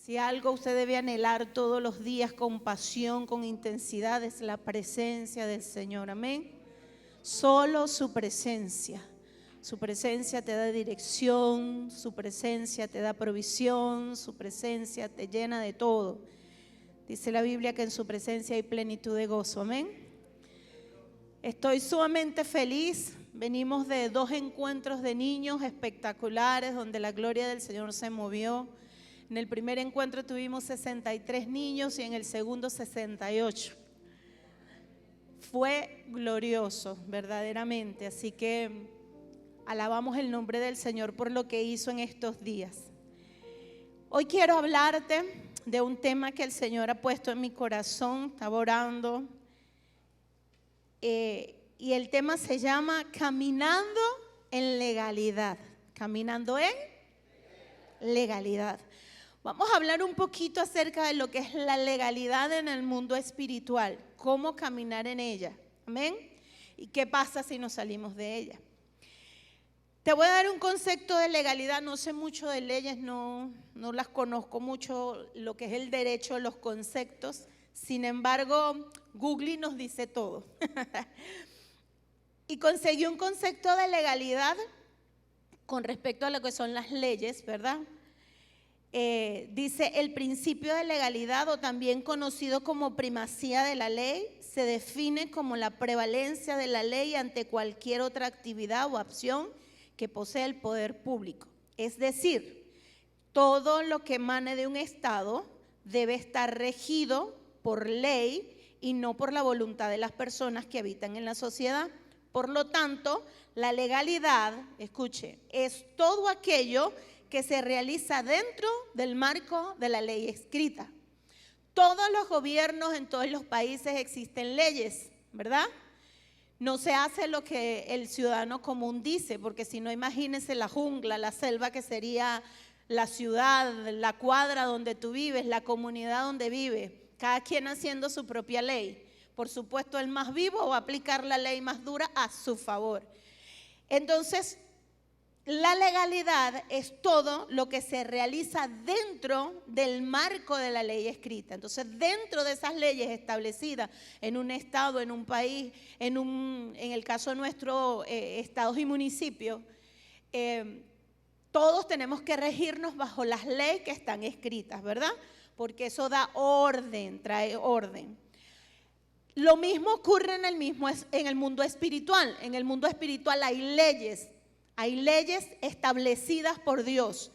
Si algo usted debe anhelar todos los días con pasión, con intensidad, es la presencia del Señor. Amén. Solo su presencia. Su presencia te da dirección, su presencia te da provisión, su presencia te llena de todo. Dice la Biblia que en su presencia hay plenitud de gozo. Amén. Estoy sumamente feliz. Venimos de 2 encuentros de niños espectaculares donde la gloria del Señor se movió. En el primer encuentro tuvimos 63 niños y en el segundo 68. Fue glorioso, verdaderamente. Así que alabamos el nombre del Señor por lo que hizo en estos días. Hoy quiero hablarte de un tema que el Señor ha puesto en mi corazón. Estaba orando. Y el tema se llama Caminando en Legalidad. Caminando en Legalidad. Vamos a hablar un poquito acerca de lo que es la legalidad en el mundo espiritual, cómo caminar en ella, amén, y qué pasa si nos salimos de ella. Te voy a dar un concepto de legalidad, no sé mucho de leyes, no las conozco mucho, lo que es el derecho, los conceptos, sin embargo, Google nos dice todo. Y conseguí un concepto de legalidad con respecto a lo que son las leyes, ¿verdad? Dice, el principio de legalidad, o también conocido como primacía de la ley, se define como la prevalencia de la ley ante cualquier otra actividad o acción que posee el poder público. Es decir, todo lo que emane de un Estado debe estar regido por ley y no por la voluntad de las personas que habitan en la sociedad. Por lo tanto, la legalidad, escuche, es todo aquello que se realiza dentro del marco de la ley escrita. Todos los gobiernos en todos los países existen leyes, ¿verdad? No se hace lo que el ciudadano común dice, porque si no, imagínense la jungla, la selva que sería la ciudad, la cuadra donde tú vives, la comunidad donde vives, cada quien haciendo su propia ley. Por supuesto, el más vivo va a aplicar la ley más dura a su favor. Entonces, la legalidad es todo lo que se realiza dentro del marco de la ley escrita. Entonces, dentro de esas leyes establecidas en un estado, en un país, en el caso nuestro, estados y municipios, todos tenemos que regirnos bajo las leyes que están escritas, ¿verdad? Porque eso da orden, trae orden. Lo mismo ocurre en el mundo espiritual. En el mundo espiritual hay leyes. Hay leyes establecidas por Dios.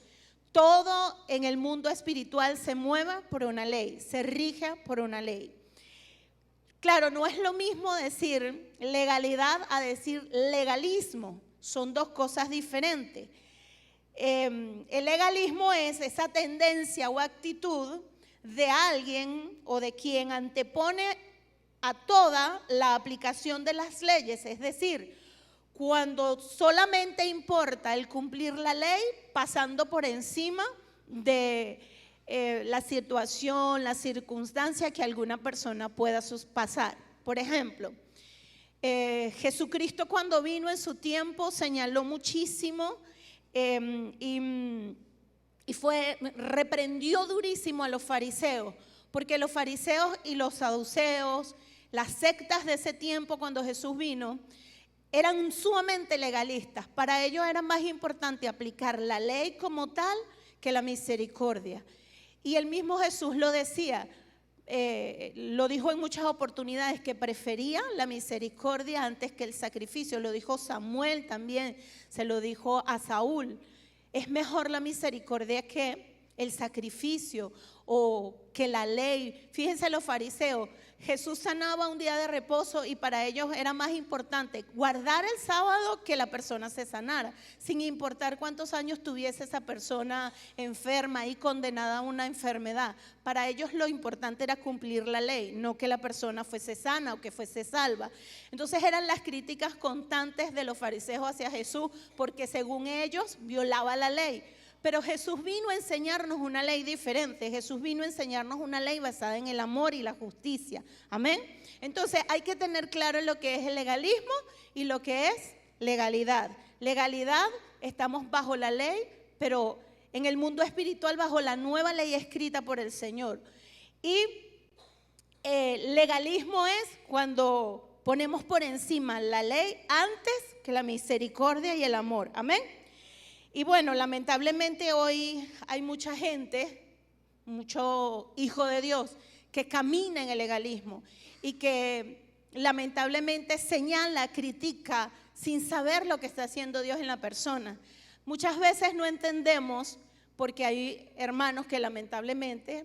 Todo en el mundo espiritual se mueve por una ley, se rige por una ley. Claro, no es lo mismo decir legalidad a decir legalismo. Son 2 cosas diferentes. El legalismo es esa tendencia o actitud de alguien o de quien antepone a toda la aplicación de las leyes, es decir, cuando solamente importa el cumplir la ley, pasando por encima de la situación, la circunstancia que alguna persona pueda pasar. Por ejemplo, Jesucristo cuando vino en su tiempo señaló muchísimo y reprendió durísimo a los fariseos, porque los fariseos y los saduceos, las sectas de ese tiempo cuando Jesús vino, eran sumamente legalistas. Para ellos era más importante aplicar la ley como tal que la misericordia. Y el mismo Jesús lo decía, lo dijo en muchas oportunidades, que prefería la misericordia antes que el sacrificio. Lo dijo Samuel también, se lo dijo a Saúl. Es mejor la misericordia que el sacrificio o que la ley. Fíjense los fariseos, Jesús sanaba un día de reposo y para ellos era más importante guardar el sábado que la persona se sanara, sin importar cuántos años tuviese esa persona enferma y condenada a una enfermedad. Para ellos lo importante era cumplir la ley, no que la persona fuese sana o que fuese salva. Entonces eran las críticas constantes de los fariseos hacia Jesús, porque según ellos violaba la ley. Pero Jesús vino a enseñarnos una ley diferente. Jesús vino a enseñarnos una ley basada en el amor y la justicia. Amén. Entonces hay que tener claro lo que es el legalismo y lo que es legalidad. Legalidad, estamos bajo la ley, pero en el mundo espiritual bajo la nueva ley escrita por el Señor. Y legalismo es cuando ponemos por encima la ley antes que la misericordia y el amor. Amén. Y bueno, lamentablemente hoy hay mucha gente, mucho hijo de Dios, que camina en el legalismo y que lamentablemente señala, critica, sin saber lo que está haciendo Dios en la persona. Muchas veces no entendemos, porque hay hermanos que lamentablemente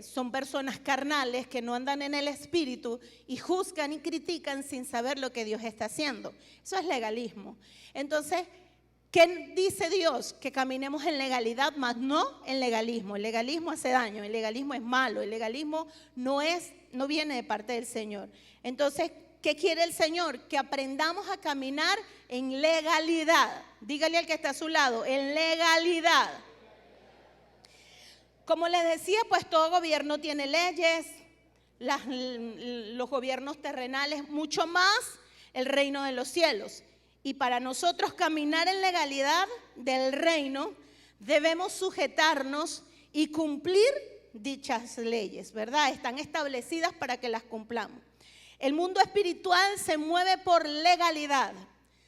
son personas carnales que no andan en el espíritu y juzgan y critican sin saber lo que Dios está haciendo. Eso es legalismo. Entonces, ¿qué dice Dios? Que caminemos en legalidad, más no en legalismo. El legalismo hace daño, el legalismo es malo, el legalismo no viene de parte del Señor. Entonces, ¿qué quiere el Señor? Que aprendamos a caminar en legalidad. Dígale al que está a su lado, en legalidad. Como les decía, pues todo gobierno tiene leyes, los gobiernos terrenales, mucho más el reino de los cielos. Y para nosotros caminar en legalidad del reino, debemos sujetarnos y cumplir dichas leyes, ¿verdad? Están establecidas para que las cumplamos. El mundo espiritual se mueve por legalidad.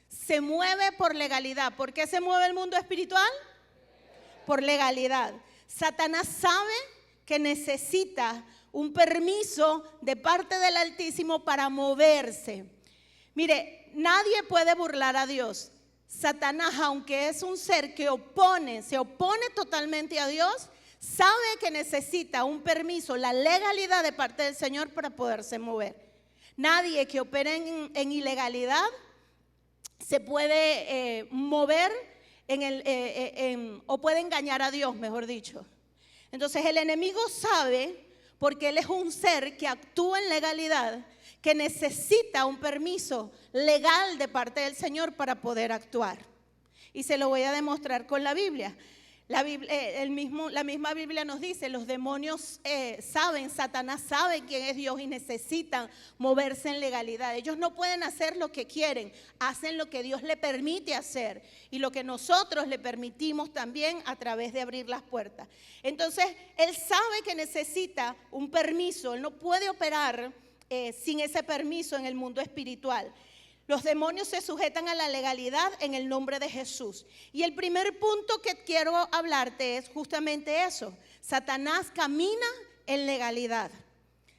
Se mueve por legalidad. ¿Por qué se mueve el mundo espiritual? Por legalidad. Satanás sabe que necesita un permiso de parte del Altísimo para moverse. Mire, nadie puede burlar a Dios. Satanás, aunque es un ser que se opone totalmente a Dios, sabe que necesita un permiso, la legalidad de parte del Señor para poderse mover. Nadie que opere en ilegalidad se puede mover o puede engañar a Dios, mejor dicho. Entonces el enemigo sabe, porque él es un ser que actúa en legalidad, que necesita un permiso legal de parte del Señor para poder actuar. Y se lo voy a demostrar con la Biblia. La misma Biblia nos dice, los demonios saben, Satanás sabe quién es Dios y necesitan moverse en legalidad. Ellos no pueden hacer lo que quieren, hacen lo que Dios le permite hacer y lo que nosotros le permitimos también a través de abrir las puertas. Entonces, él sabe que necesita un permiso, él no puede operar sin ese permiso en el mundo espiritual. Los demonios se sujetan a la legalidad en el nombre de Jesús. Y el primer punto que quiero hablarte es justamente eso. Satanás camina en legalidad.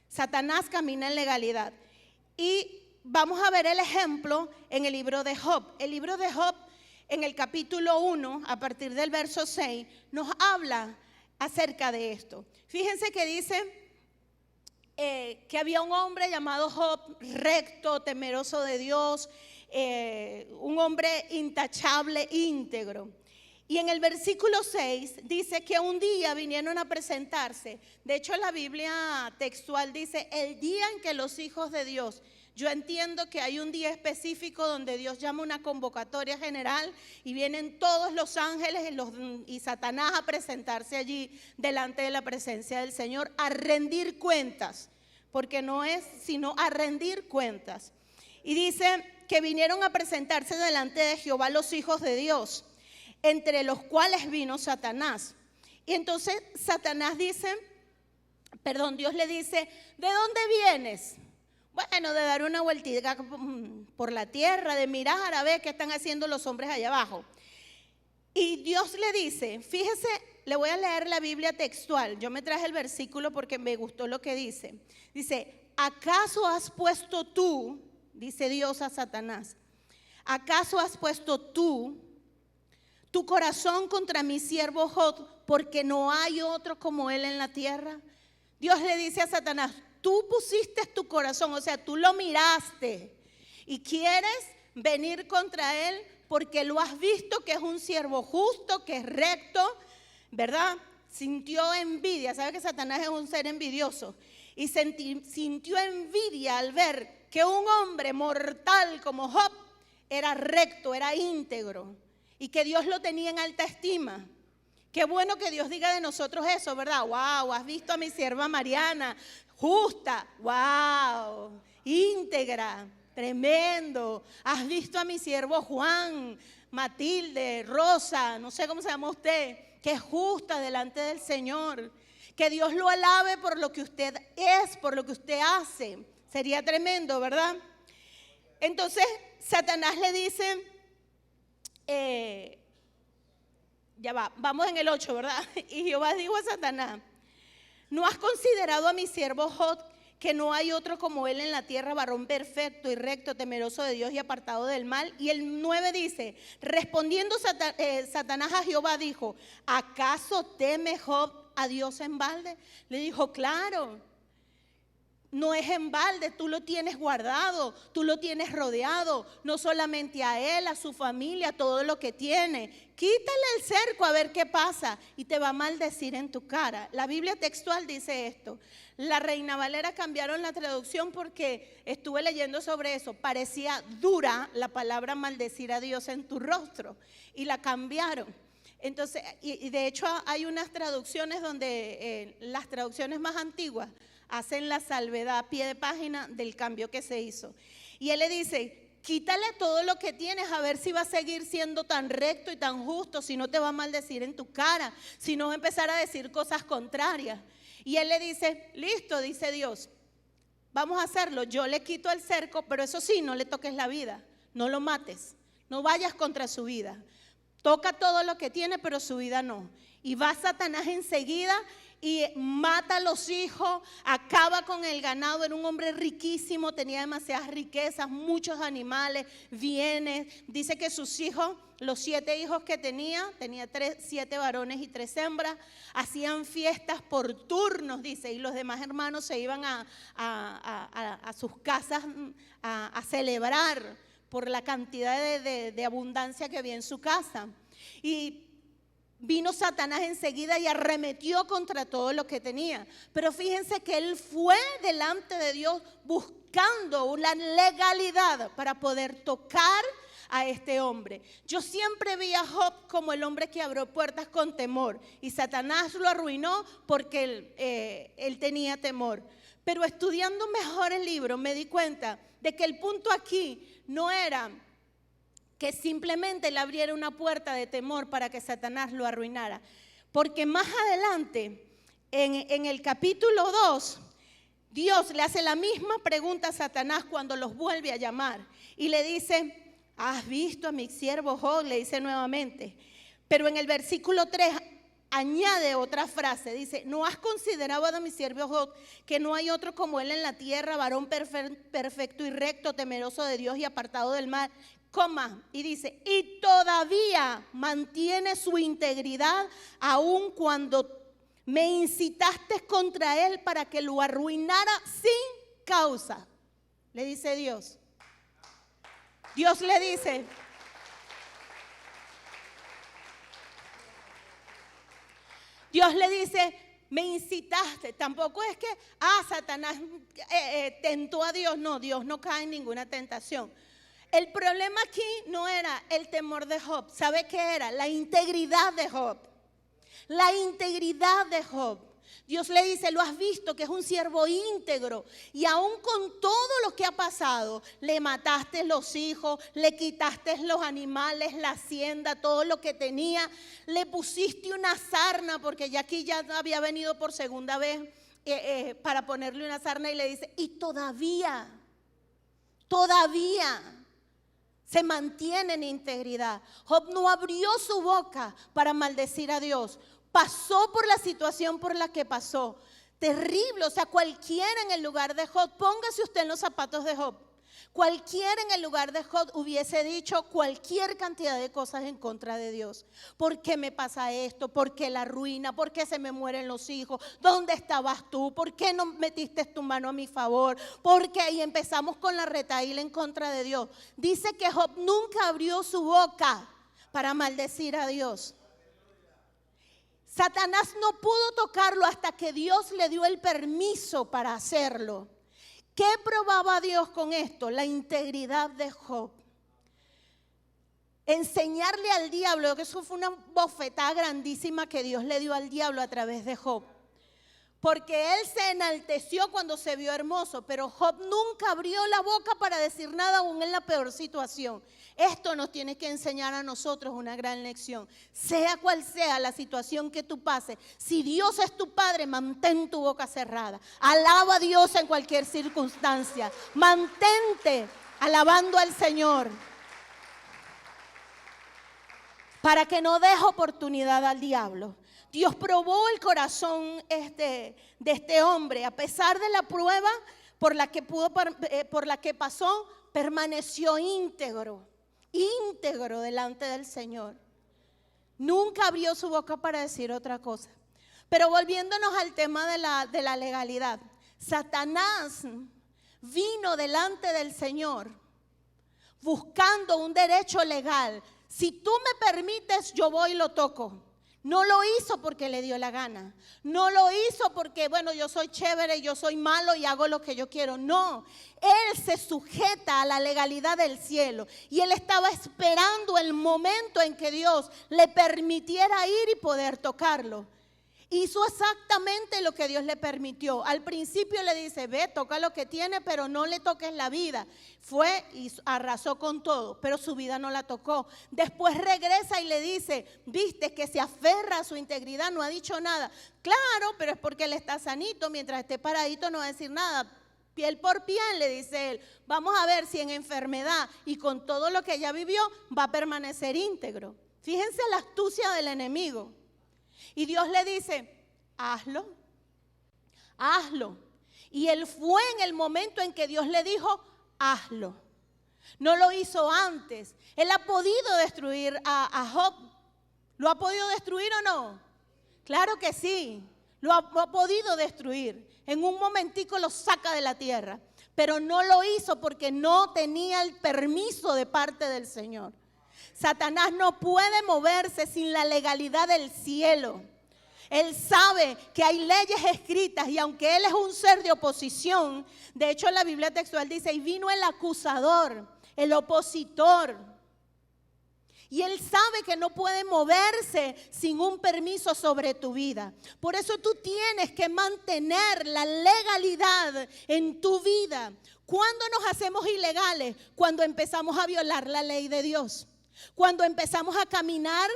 Satanás camina en legalidad. Y vamos a ver el ejemplo en el libro de Job. El libro de Job, en el capítulo 1, a partir del verso 6, nos habla acerca de esto. Fíjense que dice que había un hombre llamado Job, recto, temeroso de Dios, un hombre intachable, íntegro. Y en el versículo 6 dice que un día vinieron a presentarse. De hecho, la Biblia textual dice, el día en que los hijos de Dios. Yo entiendo que hay un día específico donde Dios llama una convocatoria general y vienen todos los ángeles y Satanás a presentarse allí delante de la presencia del Señor a rendir cuentas, porque no es sino a rendir cuentas. Y dice que vinieron a presentarse delante de Jehová los hijos de Dios, entre los cuales vino Satanás. Y entonces Dios le dice, ¿de dónde vienes? Bueno, de dar una vueltita por la tierra, de mirar a ver qué están haciendo los hombres allá abajo. Y Dios le dice, fíjese, le voy a leer la Biblia textual. Yo me traje el versículo porque me gustó lo que dice. Dice, ¿acaso has puesto tú, dice Dios a Satanás, acaso has puesto tú tu corazón contra mi siervo Job, porque no hay otro como él en la tierra? Dios le dice a Satanás, tú pusiste tu corazón, o sea, tú lo miraste y quieres venir contra él porque lo has visto que es un siervo justo, que es recto, ¿verdad? Sintió envidia, sabe que Satanás es un ser envidioso y sintió envidia al ver que un hombre mortal como Job era recto, era íntegro y que Dios lo tenía en alta estima. Qué bueno que Dios diga de nosotros eso, ¿verdad? Wow, has visto a mi sierva Mariana, justa, wow, íntegra, tremendo. Has visto a mi siervo Juan, Matilde, Rosa, no sé cómo se llama usted, que es justa delante del Señor. Que Dios lo alabe por lo que usted es, por lo que usted hace. Sería tremendo, ¿verdad? Entonces Satanás le dice, vamos en el 8, ¿verdad? Y Jehová dijo a Satanás: ¿no has considerado a mi siervo Job, que no hay otro como él en la tierra, varón perfecto y recto, temeroso de Dios y apartado del mal? Y el 9 dice, respondiendo Satanás a Jehová dijo: ¿acaso teme Job a Dios en balde? Le dijo, claro, no es en balde, tú lo tienes guardado, tú lo tienes rodeado, no solamente a él, a su familia, todo lo que tiene. Quítale el cerco a ver qué pasa y te va a maldecir en tu cara. La Biblia textual dice esto. La Reina Valera cambiaron la traducción porque estuve leyendo sobre eso. Parecía dura la palabra maldecir a Dios en tu rostro y la cambiaron. Entonces, y de hecho hay unas traducciones donde las traducciones más antiguas hacen la salvedad a pie de página del cambio que se hizo. Y él le dice, quítale todo lo que tienes a ver si va a seguir siendo tan recto y tan justo, si no te va a maldecir en tu cara, si no va a empezar a decir cosas contrarias. Y él le dice, listo, dice Dios, vamos a hacerlo, yo le quito el cerco, pero eso sí, no le toques la vida, no lo mates, no vayas contra su vida. Toca todo lo que tiene, pero su vida no. Y va Satanás enseguida y mata a los hijos, acaba con el ganado. Era un hombre riquísimo, tenía demasiadas riquezas, muchos animales, bienes. Dice que sus hijos, los 7 hijos que tenía 7 varones y 3 hembras, hacían fiestas por turnos, dice, y los demás hermanos se iban a sus casas a celebrar por la cantidad de abundancia que había en su casa. Y vino Satanás enseguida y arremetió contra todo lo que tenía. Pero fíjense que él fue delante de Dios buscando una legalidad para poder tocar a este hombre. Yo siempre vi a Job como el hombre que abrió puertas con temor, y Satanás lo arruinó porque él tenía temor. Pero estudiando mejor el libro me di cuenta de que el punto aquí no era que simplemente le abriera una puerta de temor para que Satanás lo arruinara. Porque más adelante, en el capítulo 2, Dios le hace la misma pregunta a Satanás cuando los vuelve a llamar. Y le dice, ¿has visto a mi siervo Job? Le dice nuevamente. Pero en el versículo 3 añade otra frase. Dice, ¿no has considerado a mi siervo Job, que no hay otro como él en la tierra, varón perfecto y recto, temeroso de Dios y apartado del mal? Y dice, y todavía mantiene su integridad aun cuando me incitaste contra él para que lo arruinara sin causa. Le dice Dios. Dios le dice, me incitaste. Tampoco es que, Satanás tentó a Dios. No, Dios no cae en ninguna tentación. El problema aquí no era el temor de Job. ¿Sabe qué era? La integridad de Job. La integridad de Job. Dios le dice, lo has visto, que es un siervo íntegro. Y aún con todo lo que ha pasado, le mataste los hijos, le quitaste los animales, la hacienda, todo lo que tenía. Le pusiste una sarna, porque ya aquí ya había venido por segunda vez para ponerle una sarna. Y le dice, y todavía se mantiene en integridad. Job no abrió su boca para maldecir a Dios. Pasó por la situación por la que pasó. Terrible, o sea, cualquiera en el lugar de Job, póngase usted en los zapatos de Job. Cualquiera en el lugar de Job hubiese dicho cualquier cantidad de cosas en contra de Dios. ¿Por qué me pasa esto? ¿Por qué la ruina? ¿Por qué se me mueren los hijos? ¿Dónde estabas tú? ¿Por qué no metiste tu mano a mi favor? ¿Por qué? Y empezamos con la retahíla en contra de Dios. Dice que Job nunca abrió su boca para maldecir a Dios. Satanás no pudo tocarlo hasta que Dios le dio el permiso para hacerlo. ¿Qué probaba Dios con esto? La integridad de Job. Enseñarle al diablo, que eso fue una bofetada grandísima que Dios le dio al diablo a través de Job. porque él se enalteció cuando se vio hermoso, pero Job nunca abrió la boca para decir nada aún en la peor situación. Esto nos tiene que enseñar a nosotros una gran lección. Sea cual sea la situación que tú pases, si Dios es tu Padre, mantén tu boca cerrada. Alaba a Dios en cualquier circunstancia. Mantente alabando al Señor, para que no deje oportunidad al diablo. Dios probó el corazón de este hombre. A pesar de la prueba por la que pasó, permaneció íntegro delante del Señor. Nunca abrió su boca para decir otra cosa. Pero volviéndonos al tema de la legalidad, Satanás vino delante del Señor buscando un derecho legal. Si tú me permites, yo voy y lo toco. No lo hizo porque le dio la gana. No lo hizo porque, bueno, yo soy chévere, yo soy malo y hago lo que yo quiero. No, él se sujeta a la legalidad del cielo. Y él estaba esperando el momento en que Dios le permitiera ir y poder tocarlo. Hizo exactamente lo que Dios le permitió. Al principio le dice, ve, toca lo que tiene, pero no le toques la vida. Fue y arrasó con todo, pero su vida no la tocó. Después regresa y le dice, viste que se aferra a su integridad, no ha dicho nada. Claro, pero es porque él está sanito, mientras esté paradito no va a decir nada. Piel por piel, le dice él. Vamos a ver si en enfermedad y con todo lo que ella vivió va a permanecer íntegro. Fíjense la astucia del enemigo. Y Dios le dice, hazlo. Y él fue en el momento en que Dios le dijo, hazlo. No lo hizo antes. Él ha podido destruir a Job. ¿Lo ha podido destruir o no? Claro que sí. Lo ha podido destruir. En un momentico lo saca de la tierra. Pero no lo hizo porque no tenía el permiso de parte del Señor. Satanás no puede moverse sin la legalidad del cielo. Él sabe que hay leyes escritas y aunque él es un ser de oposición, de hecho la Biblia textual dice, y vino el acusador, el opositor. Y él sabe que no puede moverse sin un permiso sobre tu vida. Por eso tú tienes que mantener la legalidad en tu vida. ¿Cuándo nos hacemos ilegales? Cuando empezamos a violar la ley de Dios. Cuando empezamos a caminar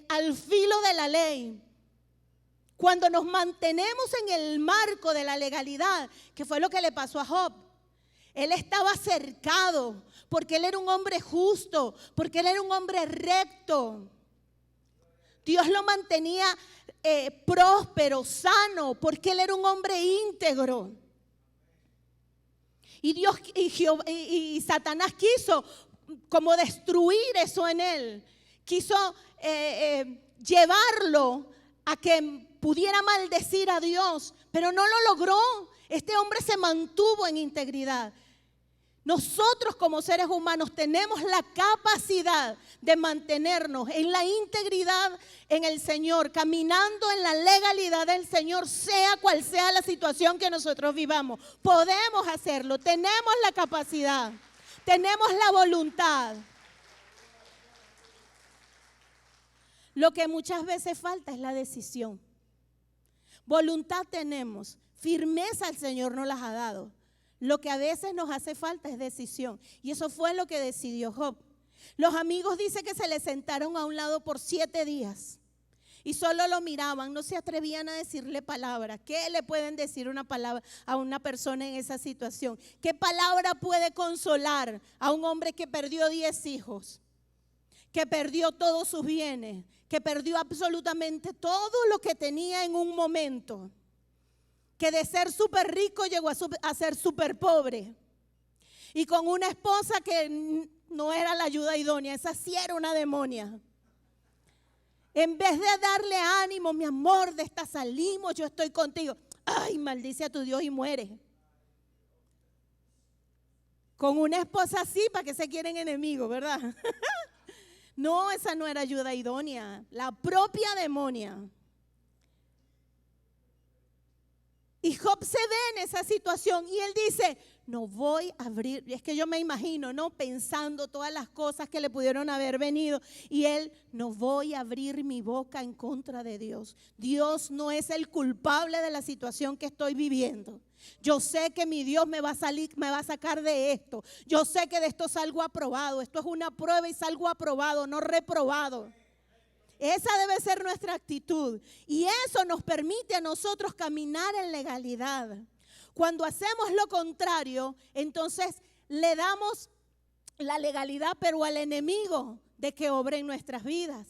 al filo de la ley. Cuando nos mantenemos en el marco de la legalidad, que fue lo que le pasó a Job. Él estaba cercado porque él era un hombre justo, porque él era un hombre recto. Dios lo mantenía próspero, sano, porque él era un hombre íntegro. Y Satanás quiso como destruir eso en él. Quiso llevarlo a que pudiera maldecir a Dios, pero no lo logró. Este hombre se mantuvo en integridad. Nosotros como seres humanos tenemos la capacidad de mantenernos en la integridad en el Señor, caminando en la legalidad del Señor, sea cual sea la situación que nosotros vivamos. Podemos hacerlo, tenemos la capacidad, tenemos la voluntad. Lo que muchas veces falta es la decisión. Voluntad tenemos, firmeza el Señor nos las ha dado. Lo que a veces nos hace falta es decisión. Y eso fue lo que decidió Job. Los amigos dicen que se le sentaron a un lado por 7 días. Y solo lo miraban, no se atrevían a decirle palabra. ¿Qué le pueden decir una palabra a una persona en esa situación? ¿Qué palabra puede consolar a un hombre que perdió 10 hijos? Que perdió todos sus bienes, que perdió absolutamente todo lo que tenía en un momento. Que de ser súper rico llegó a ser súper pobre. Y con una esposa que no era la ayuda idónea, esa sí era una demonia. En vez de darle ánimo, mi amor, de esta salimos, yo estoy contigo. Ay, maldice a tu Dios y muere. Con una esposa así, ¿para qué se quieren enemigos, verdad? No, esa no era ayuda idónea, la propia demonia. Y Job se ve en esa situación y él dice, no voy a abrir. Y es que yo me imagino, ¿no? Pensando todas las cosas que le pudieron haber venido. Y él, no voy a abrir mi boca en contra de Dios. Dios no es el culpable de la situación que estoy viviendo. Yo sé que mi Dios me va a sacar de esto. Yo sé que de esto salgo aprobado. Esto es una prueba y salgo aprobado, no reprobado. Esa debe ser nuestra actitud. Y eso nos permite a nosotros caminar en legalidad. Cuando hacemos lo contrario, entonces le damos la legalidad, pero al enemigo de que obre en nuestras vidas.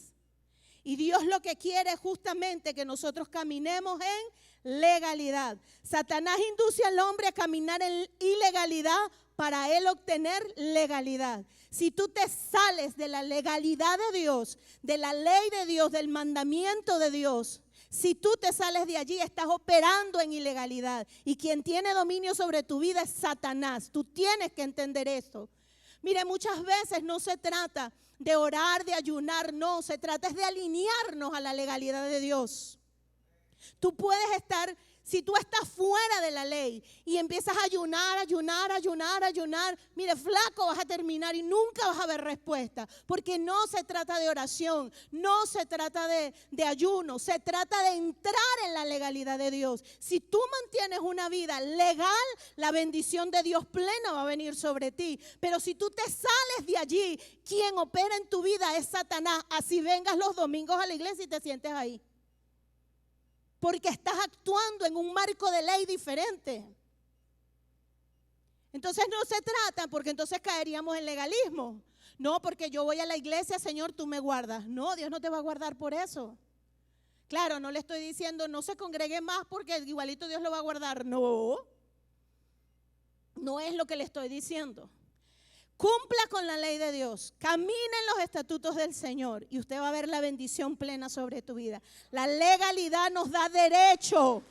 Y Dios lo que quiere es justamente que nosotros caminemos en legalidad. Satanás induce al hombre a caminar en ilegalidad para él obtener legalidad. Si tú te sales de la legalidad de Dios, de la ley de Dios, del mandamiento de Dios, si tú te sales de allí, estás operando en ilegalidad. Y quien tiene dominio sobre tu vida es Satanás. Tú tienes que entender eso. Mire, muchas veces no se trata de orar, de ayunar, no. Se trata de alinearnos a la legalidad de Dios. Tú puedes estar, si tú estás fuera de la ley y empiezas a ayunar, mire, flaco vas a terminar y nunca vas a ver respuesta, porque no se trata de oración, no se trata de ayuno, se trata de entrar en la legalidad de Dios. Si tú mantienes una vida legal, la bendición de Dios plena va a venir sobre ti, pero si tú te sales de allí, quien opera en tu vida es Satanás, así vengas los domingos a la iglesia y te sientes ahí. Porque estás actuando en un marco de ley diferente. Entonces no se trata, porque entonces caeríamos en legalismo. No, porque yo voy a la iglesia, Señor, tú me guardas. No, Dios no te va a guardar por eso. Claro, no le estoy diciendo no se congregue más porque igualito Dios lo va a guardar. No, no es lo que le estoy diciendo. Cumpla con la ley de Dios, camine en los estatutos del Señor y usted va a ver la bendición plena sobre tu vida. La legalidad nos da derecho.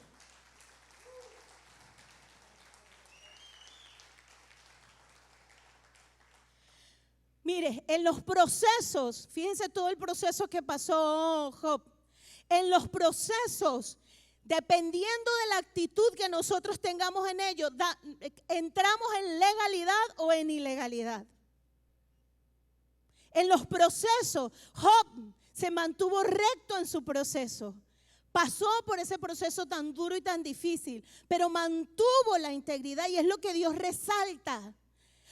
Mire, en los procesos, fíjense todo el proceso que pasó Job. En los procesos, dependiendo de la actitud que nosotros tengamos en ellos, entramos en legalidad o en ilegalidad. En los procesos, Job se mantuvo recto en su proceso. Pasó por ese proceso tan duro y tan difícil, pero mantuvo la integridad y es lo que Dios resalta.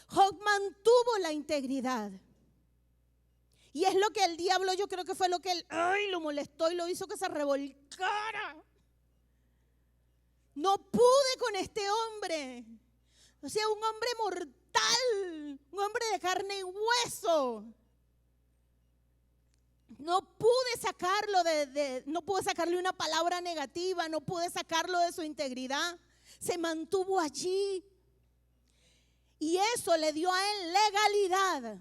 Job mantuvo la integridad. Y es lo que el diablo, yo creo que fue lo que él lo molestó y lo hizo que se revolcara. No pude con este hombre. O sea, un hombre mortal, un hombre de carne y hueso. No pude sacarlo no pude sacarle una palabra negativa, no pude sacarlo de su integridad. Se mantuvo allí. Y eso le dio a él legalidad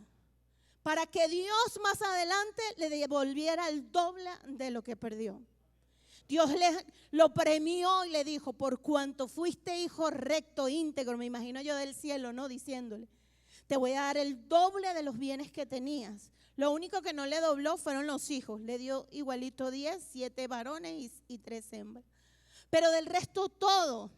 para que Dios más adelante le devolviera el doble de lo que perdió. Dios lo premió y le dijo, por cuanto fuiste hijo recto, íntegro, me imagino yo del cielo, ¿no? Diciéndole, te voy a dar el doble de los bienes que tenías. Lo único que no le dobló fueron los hijos. Le dio igualito 10, 7 varones y 3 hembras. Pero del resto todo.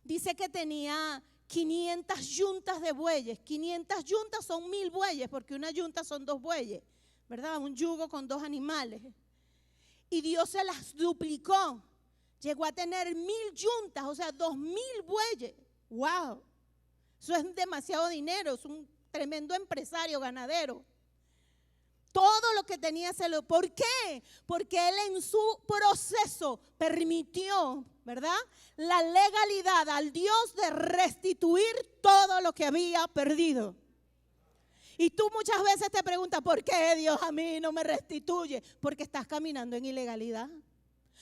Dice que tenía 500 yuntas de bueyes. 500 yuntas son 1000 bueyes, porque una yunta son 2 bueyes, ¿verdad? Un yugo con 2 animales. Y Dios se las duplicó. Llegó a tener 1000 yuntas, o sea, 2000 bueyes. ¡Wow! Eso es demasiado dinero, es un tremendo empresario ganadero. Todo lo que tenía se lo... ¿Por qué? Porque él en su proceso permitió, ¿verdad?, la legalidad al Dios de restituir todo lo que había perdido. Y tú muchas veces te preguntas, ¿por qué Dios a mí no me restituye? Porque estás caminando en ilegalidad.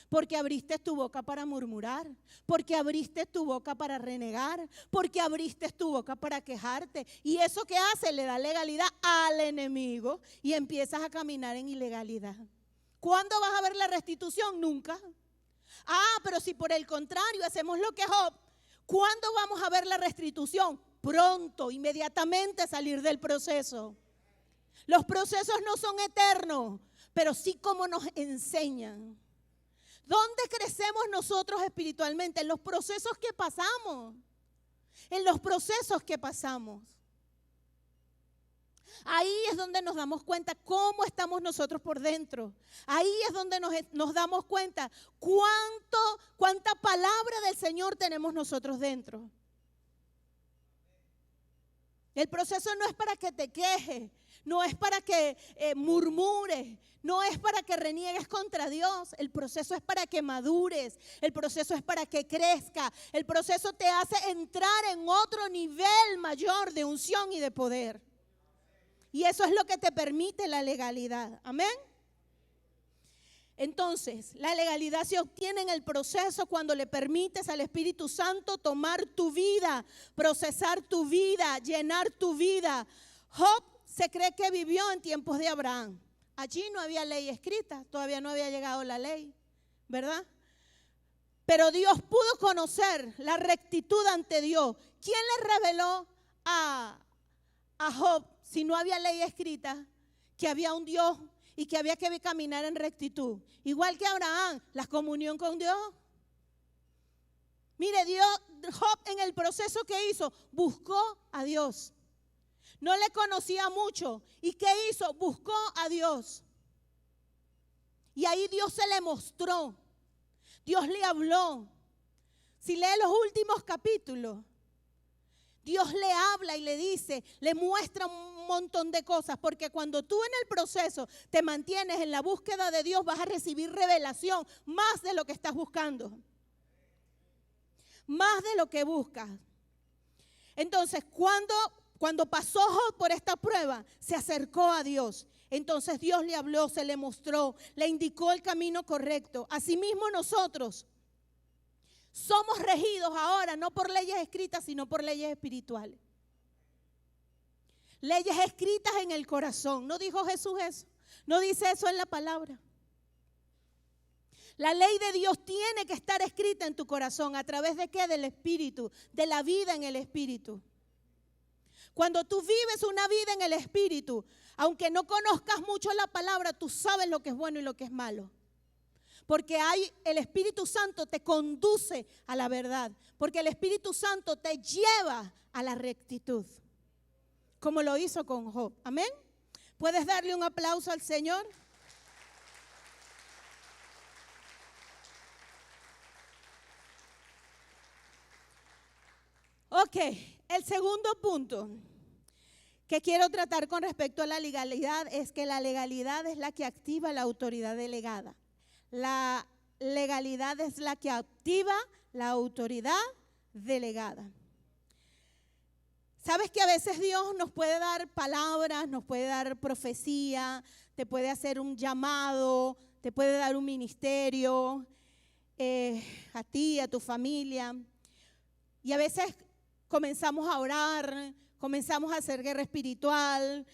Porque abriste tu boca para murmurar, porque abriste tu boca para renegar, porque abriste tu boca para quejarte. Y eso que hace le da legalidad al enemigo y empiezas a caminar en ilegalidad. ¿Cuándo vas a ver la restitución? Nunca. Pero si por el contrario hacemos lo que Job, ¿cuándo vamos a ver la restitución? Pronto, inmediatamente salir del proceso. Los procesos no son eternos, pero sí como nos enseñan. ¿Dónde creces hacemos nosotros espiritualmente? En los procesos que pasamos. En los procesos que pasamos. Ahí es donde nos damos cuenta cómo estamos nosotros por dentro. Ahí es donde nos damos cuenta cuánta palabra del Señor tenemos nosotros dentro. El proceso no es para que te quejes, no es para que murmures, no es para que reniegues contra Dios. El proceso es para que madures, el proceso es para que crezca. El proceso te hace entrar en otro nivel mayor de unción y de poder. Y eso es lo que te permite la legalidad. Amén. Entonces, la legalidad se obtiene en el proceso cuando le permites al Espíritu Santo tomar tu vida, procesar tu vida, llenar tu vida. Job se cree que vivió en tiempos de Abraham. Allí no había ley escrita, todavía no había llegado la ley, ¿verdad? Pero Dios pudo conocer la rectitud ante Dios. ¿Quién le reveló a Job, si no había ley escrita, que había un Dios y que había que caminar en rectitud? Igual que Abraham, la comunión con Dios. Mire, Job en el proceso que hizo, buscó a Dios. No le conocía mucho. ¿Y qué hizo? Buscó a Dios. Y ahí Dios se le mostró. Dios le habló. Si lee los últimos capítulos, Dios le habla y le dice, le muestra un montón de cosas, porque cuando tú en el proceso te mantienes en la búsqueda de Dios, vas a recibir revelación más de lo que estás buscando, más de lo que buscas. Entonces, cuando pasó Job por esta prueba, se acercó a Dios. Entonces Dios le habló, se le mostró, le indicó el camino correcto. Asimismo nosotros somos regidos ahora no por leyes escritas, sino por leyes espirituales. Leyes escritas en el corazón. ¿No dijo Jesús eso? ¿No dice eso en la palabra? La ley de Dios tiene que estar escrita en tu corazón. ¿A través de qué? Del Espíritu, de la vida en el Espíritu. Cuando tú vives una vida en el Espíritu, aunque no conozcas mucho la palabra, tú sabes lo que es bueno y lo que es malo. Porque el Espíritu Santo te conduce a la verdad. Porque el Espíritu Santo te lleva a la rectitud. Como lo hizo con Job. Amén. ¿Puedes darle un aplauso al Señor? Ok, el segundo punto que quiero tratar con respecto a la legalidad es que la legalidad es la que activa la autoridad delegada. La legalidad es la que activa la autoridad delegada. ¿Sabes que a veces Dios nos puede dar palabras, nos puede dar profecía, te puede hacer un llamado, te puede dar un ministerio, a ti, a tu familia? Y a veces comenzamos a orar, comenzamos a hacer guerra espiritual,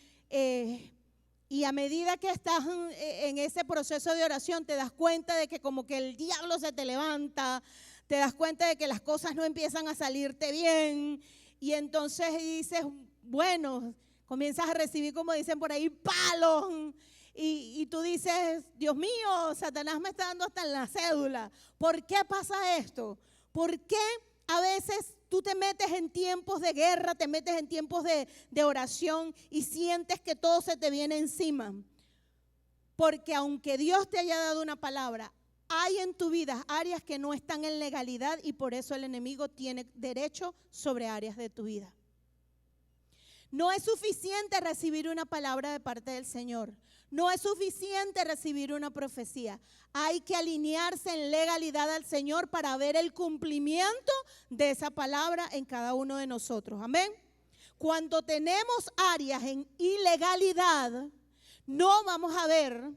y a medida que estás en ese proceso de oración, te das cuenta de que como que el diablo se te levanta, te das cuenta de que las cosas no empiezan a salirte bien, y entonces dices, bueno, comienzas a recibir, como dicen por ahí, palos, y tú dices, Dios mío, Satanás me está dando hasta en la cédula. ¿Por qué pasa esto? ¿Por qué a veces tú te metes en tiempos de guerra, te metes en tiempos de oración y sientes que todo se te viene encima? Porque aunque Dios te haya dado una palabra, hay en tu vida áreas que no están en legalidad y por eso el enemigo tiene derecho sobre áreas de tu vida. No es suficiente recibir una palabra de parte del Señor. No es suficiente recibir una profecía. Hay que alinearse en legalidad al Señor para ver el cumplimiento de esa palabra en cada uno de nosotros. Amén. Cuando tenemos áreas en ilegalidad, no vamos a ver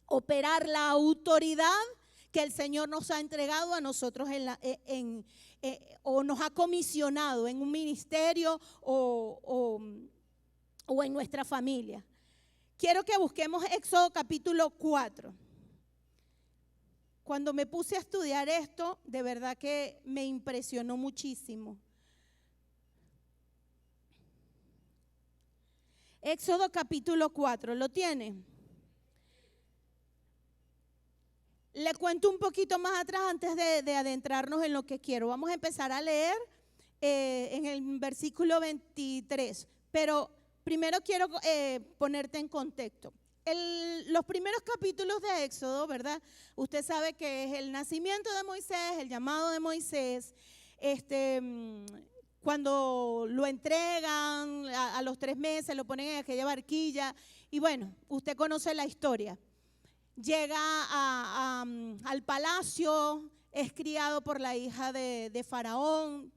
operar la autoridad que el Señor nos ha entregado a nosotros o nos ha comisionado en un ministerio o en nuestra familia. Quiero que busquemos Éxodo capítulo 4. Cuando me puse a estudiar esto, de verdad que me impresionó muchísimo. Éxodo capítulo 4, ¿lo tiene? le cuento un poquito más atrás antes de adentrarnos en lo que quiero. Vamos a empezar a leer en el versículo 23, pero primero quiero ponerte en contexto. Los primeros capítulos de Éxodo, ¿verdad? Usted sabe que es el nacimiento de Moisés, el llamado de Moisés, cuando lo entregan a los 3 meses, lo ponen en aquella barquilla y bueno, usted conoce la historia. Llega al palacio, es criado por la hija de Faraón,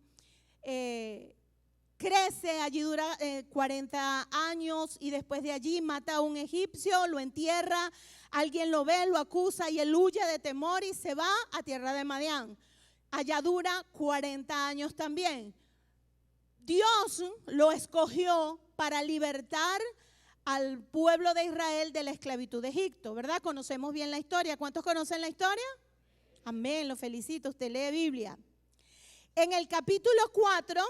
crece, allí dura 40 años y después de allí mata a un egipcio, lo entierra, alguien lo ve, lo acusa y él huye de temor y se va a tierra de Madián. Allá dura 40 años también. Dios lo escogió para libertar al pueblo de Israel de la esclavitud de Egipto, ¿verdad? Conocemos bien la historia. ¿Cuántos conocen la historia? Amén, lo felicito, usted lee Biblia. En el capítulo 4,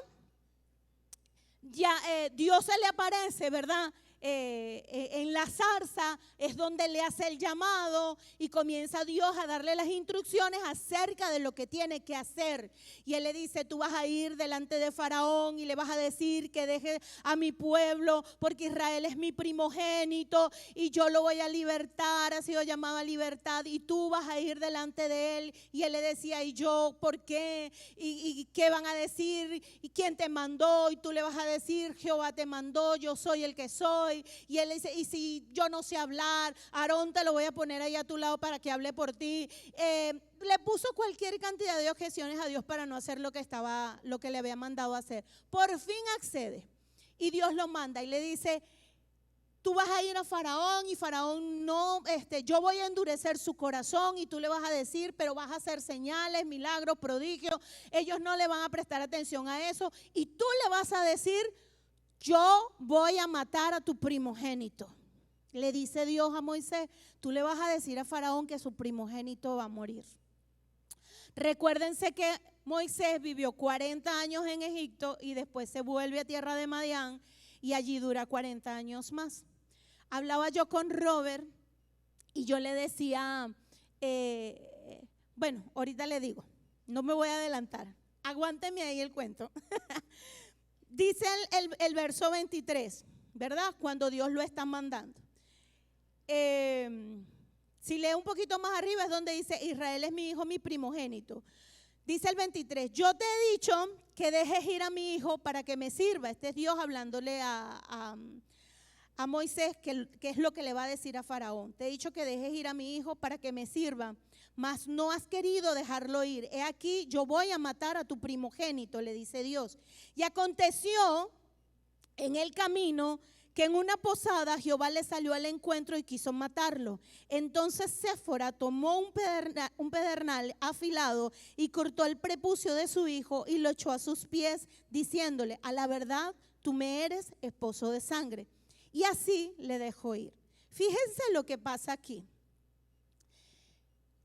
ya Dios se le aparece, ¿verdad? En la zarza es donde le hace el llamado y comienza Dios a darle las instrucciones acerca de lo que tiene que hacer. Y él le dice, tú vas a ir delante de Faraón y le vas a decir que deje a mi pueblo porque Israel es mi primogénito y yo lo voy a libertar, ha sido llamado a libertad y tú vas a ir delante de él. Y él le decía, ¿y yo por qué? ¿Y qué van a decir? ¿Y quién te mandó? Y tú le vas a decir, Jehová te mandó, yo soy el que soy. Y él dice, y si yo no sé hablar, Aarón te lo voy a poner ahí a tu lado para que hable por ti. Le puso cualquier cantidad de objeciones a Dios para no hacer lo que le había mandado a hacer. Por fin accede y Dios lo manda y le dice, tú vas a ir a Faraón y Faraón no, yo voy a endurecer su corazón y tú le vas a decir, pero vas a hacer señales, milagros, prodigios. Ellos no le van a prestar atención a eso y tú le vas a decir, yo voy a matar a tu primogénito. Le dice Dios a Moisés, tú le vas a decir a Faraón que su primogénito va a morir. Recuérdense que Moisés vivió 40 años en Egipto y después se vuelve a tierra de Madián y allí dura 40 años más. Hablaba yo con Robert y yo le decía, bueno, ahorita le digo, no me voy a adelantar, aguánteme ahí el cuento. Dice el verso 23, ¿verdad? Cuando Dios lo está mandando. Si lee un poquito más arriba es donde dice, Israel es mi hijo, mi primogénito. Dice el 23, yo te he dicho que dejes ir a mi hijo para que me sirva. Este es Dios hablándole a Moisés, que es lo que le va a decir a Faraón. Te he dicho que dejes ir a mi hijo para que me sirva, mas no has querido dejarlo ir. He aquí, yo voy a matar a tu primogénito, le dice Dios. Y aconteció en el camino que en una posada Jehová le salió al encuentro y quiso matarlo. Entonces Séfora tomó un pedernal afilado y cortó el prepucio de su hijo y lo echó a sus pies, diciéndole, a la verdad, tú me eres esposo de sangre. Y así le dejó ir. Fíjense lo que pasa aquí.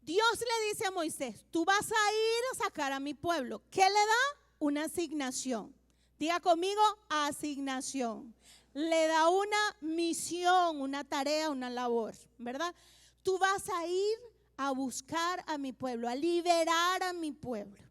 Dios le dice a Moisés, tú vas a ir a sacar a mi pueblo. ¿Qué le da? Una asignación. Diga conmigo, asignación. Le da una misión, una tarea, una labor, ¿verdad? Tú vas a ir a buscar a mi pueblo, a liberar a mi pueblo.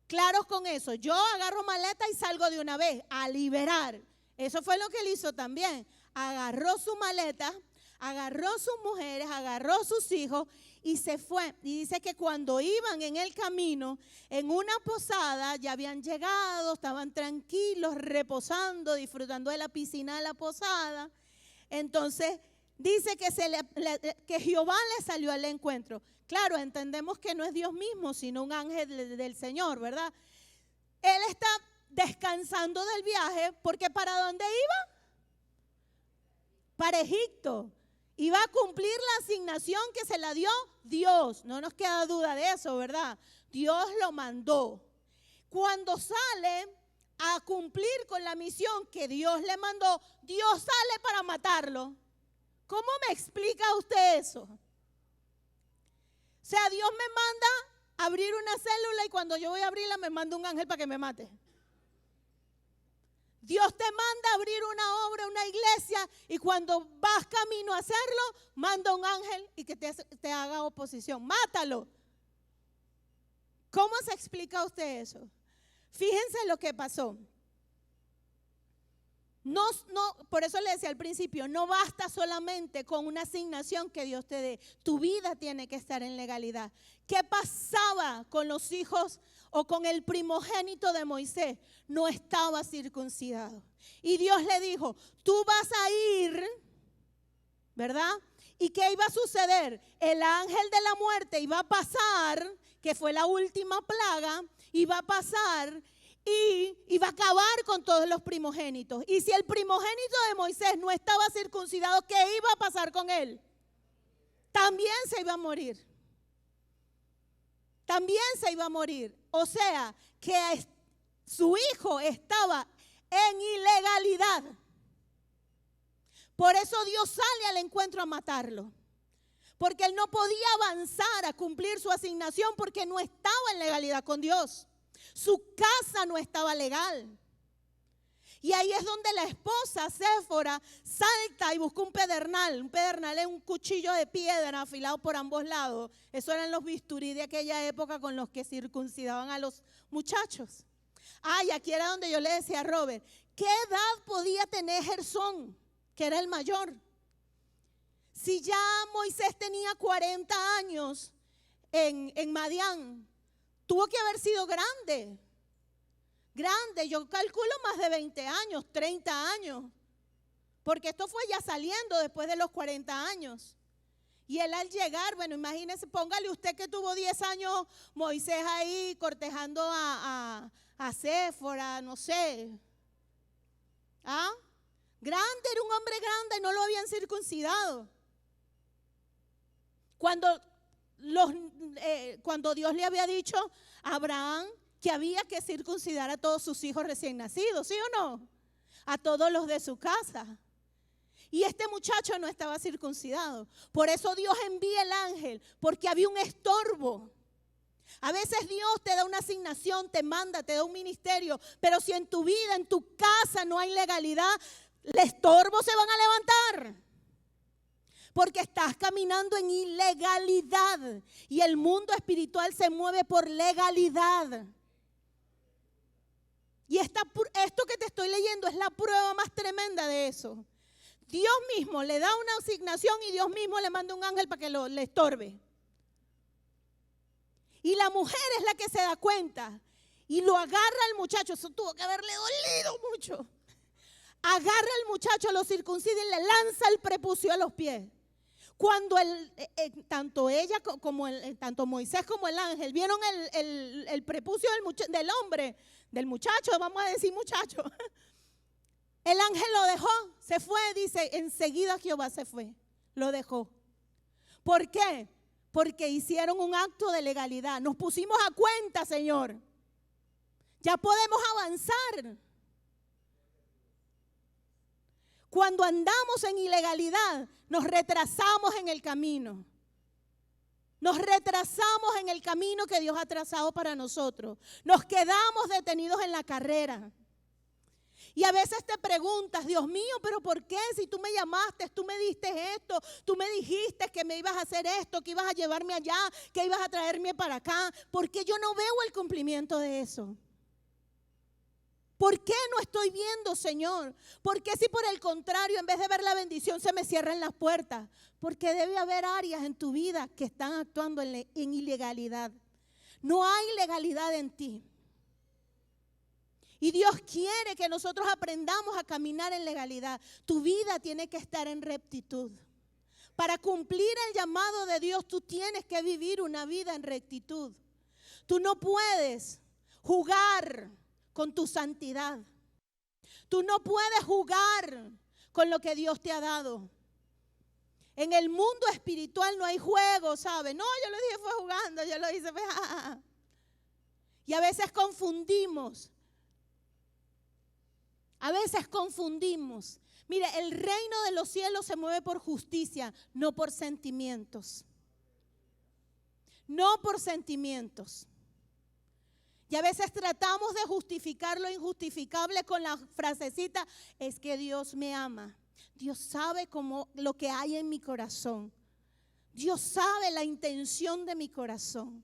Claros con eso, yo agarro maleta y salgo de una vez, a liberar. Eso fue lo que él hizo también. Agarró su maleta, agarró sus mujeres, agarró sus hijos y se fue. Y dice que cuando iban en el camino, en una posada, ya habían llegado, estaban tranquilos, reposando, disfrutando de la piscina de la posada. Entonces dice que Jehová le salió al encuentro. Claro, entendemos que no es Dios mismo, sino un ángel del Señor, ¿verdad? Él está descansando del viaje porque ¿para dónde iba? Para Egipto. Iba a cumplir la asignación que se la dio Dios. No nos queda duda de eso, ¿verdad? Dios lo mandó. Cuando sale a cumplir con la misión que Dios le mandó, Dios sale para matarlo. ¿Cómo me explica usted eso? O sea, Dios me manda a abrir una célula y cuando yo voy a abrirla me manda un ángel para que me mate. Dios te manda a abrir una obra, una iglesia, y cuando vas camino a hacerlo, manda un ángel y que te haga oposición. Mátalo. ¿Cómo se explica a usted eso? Fíjense lo que pasó. No, por eso le decía al principio, no basta solamente con una asignación que Dios te dé. Tu vida tiene que estar en legalidad. ¿Qué pasaba con los hijos o con el primogénito de Moisés? No estaba circuncidado. Y Dios le dijo, tú vas a ir, ¿verdad? ¿Y qué iba a suceder? El ángel de la muerte iba a pasar, que fue la última plaga, iba a pasar y iba a acabar con todos los primogénitos. Y si el primogénito de Moisés no estaba circuncidado, ¿qué iba a pasar con él? También se iba a morir. También se iba a morir. O sea, que su hijo estaba en ilegalidad. Por eso Dios sale al encuentro a matarlo. Porque él no podía avanzar a cumplir su asignación porque no estaba en legalidad con Dios. Su casa no estaba legal. Y ahí es donde la esposa, Séfora, salta y busca un pedernal. Un pedernal es un cuchillo de piedra afilado por ambos lados. Eso eran los bisturí de aquella época con los que circuncidaban a los muchachos. Y aquí era donde yo le decía a Robert, ¿qué edad podía tener Gersón, que era el mayor? Si ya Moisés tenía 40 años en Madián, tuvo que haber sido grande. Grande, yo calculo más de 20 años, 30 años. Porque esto fue ya saliendo después de los 40 años. Y él al llegar, bueno, imagínese, póngale usted que tuvo 10 años Moisés ahí cortejando a Séfora, no sé. Grande, era un hombre grande, no lo habían circuncidado. Cuando Dios le había dicho a Abraham que había que circuncidar a todos sus hijos recién nacidos, ¿sí o no? A todos los de su casa. Y este muchacho no estaba circuncidado. Por eso Dios envía el ángel, porque había un estorbo. A veces Dios te da una asignación, te manda, te da un ministerio, pero si en tu vida, en tu casa no hay legalidad, el estorbo se van a levantar. Porque estás caminando en ilegalidad y el mundo espiritual se mueve por legalidad. Y esto que te estoy leyendo es la prueba más tremenda de eso. Dios mismo le da una asignación y Dios mismo le manda un ángel para que le estorbe. Y la mujer es la que se da cuenta y lo agarra al muchacho. Eso tuvo que haberle dolido mucho. Agarra al muchacho, lo circuncida y le lanza el prepucio a los pies. Cuando tanto ella como tanto Moisés como el ángel vieron el prepucio del hombre, del muchacho, vamos a decir muchacho, el ángel lo dejó, se fue, dice, enseguida Jehová se fue, lo dejó. ¿Por qué? Porque hicieron un acto de legalidad. Nos pusimos a cuenta, Señor. Ya podemos avanzar. Cuando andamos en ilegalidad, nos retrasamos en el camino. Nos retrasamos en el camino que Dios ha trazado para nosotros. Nos quedamos detenidos en la carrera. Y a veces te preguntas, Dios mío, ¿pero por qué? Si tú me llamaste, tú me diste esto, tú me dijiste que me ibas a hacer esto, que ibas a llevarme allá, que ibas a traerme para acá. ¿Por qué yo no veo el cumplimiento de eso? ¿Por qué no estoy viendo, Señor? ¿Por qué si por el contrario, en vez de ver la bendición, se me cierran las puertas? Porque debe haber áreas en tu vida que están actuando en ilegalidad. No hay legalidad en ti. Y Dios quiere que nosotros aprendamos a caminar en legalidad. Tu vida tiene que estar en rectitud. Para cumplir el llamado de Dios, tú tienes que vivir una vida en rectitud. Tú no puedes jugar con tu santidad. Tú no puedes jugar con lo que Dios te ha dado. En el mundo espiritual no hay juego, ¿sabes? No, yo lo dije fue jugando, yo lo hice. Y a veces confundimos. Mire, el reino de los cielos se mueve por justicia, no por sentimientos. No por sentimientos. Y a veces tratamos de justificar lo injustificable con la frasecita, es que Dios me ama. Dios sabe lo que hay en mi corazón. Dios sabe la intención de mi corazón.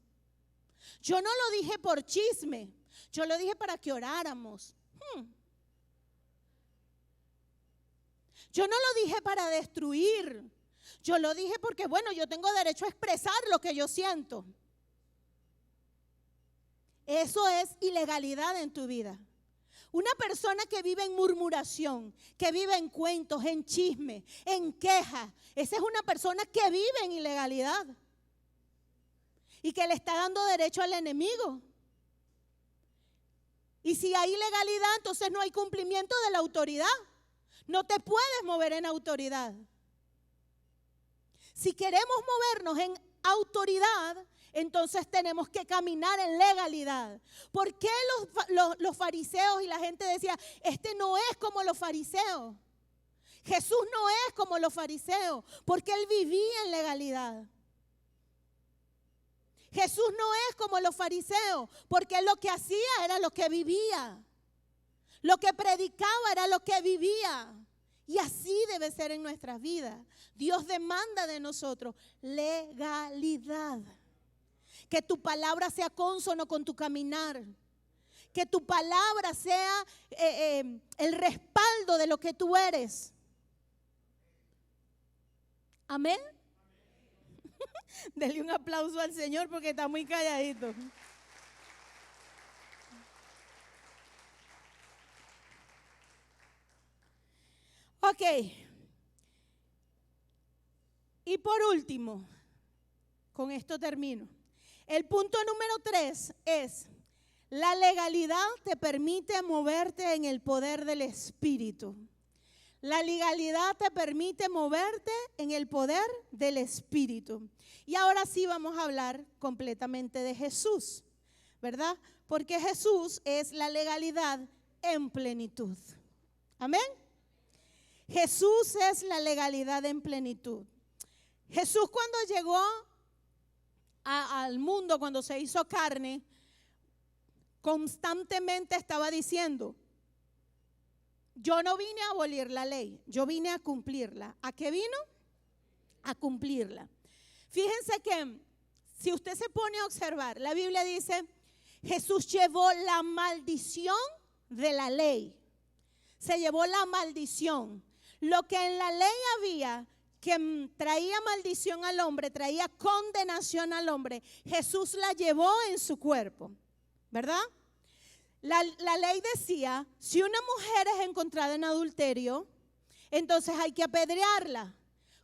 Yo no lo dije por chisme, yo lo dije para que oráramos. Yo no lo dije para destruir. Yo lo dije porque, bueno, yo tengo derecho a expresar lo que yo siento. Eso es ilegalidad en tu vida. Una persona que vive en murmuración, que vive en cuentos, en chisme, en queja, esa es una persona que vive en ilegalidad y que le está dando derecho al enemigo. Y si hay ilegalidad, entonces no hay cumplimiento de la autoridad. No te puedes mover en autoridad. Si queremos movernos en autoridad, entonces tenemos que caminar en legalidad. ¿Por qué los fariseos y la gente decía, este no es como los fariseos? Jesús no es como los fariseos, porque él vivía en legalidad. Jesús no es como los fariseos, porque él lo que hacía era lo que vivía. Lo que predicaba era lo que vivía. Y así debe ser en nuestras vidas. Dios demanda de nosotros legalidad. Que tu palabra sea consono con tu caminar. Que tu palabra sea el respaldo de lo que tú eres. Amén. Dele un aplauso al Señor porque está muy calladito. Ok. Y por último, con esto termino. El punto número 3 es, la legalidad te permite moverte en el poder del Espíritu. La legalidad te permite moverte en el poder del Espíritu. Y ahora sí vamos a hablar completamente de Jesús, ¿verdad? Porque Jesús es la legalidad en plenitud. Amén. Jesús es la legalidad en plenitud. Jesús cuando llegó al mundo, cuando se hizo carne, constantemente estaba diciendo, yo no vine a abolir la ley, yo vine a cumplirla. ¿A qué vino? A cumplirla. Fíjense que si usted se pone a observar, la Biblia dice, Jesús llevó la maldición de la ley. Se llevó la maldición. Lo que en la ley había que traía maldición al hombre, traía condenación al hombre, Jesús la llevó en su cuerpo, ¿verdad? La ley decía, si una mujer es encontrada en adulterio, entonces hay que apedrearla,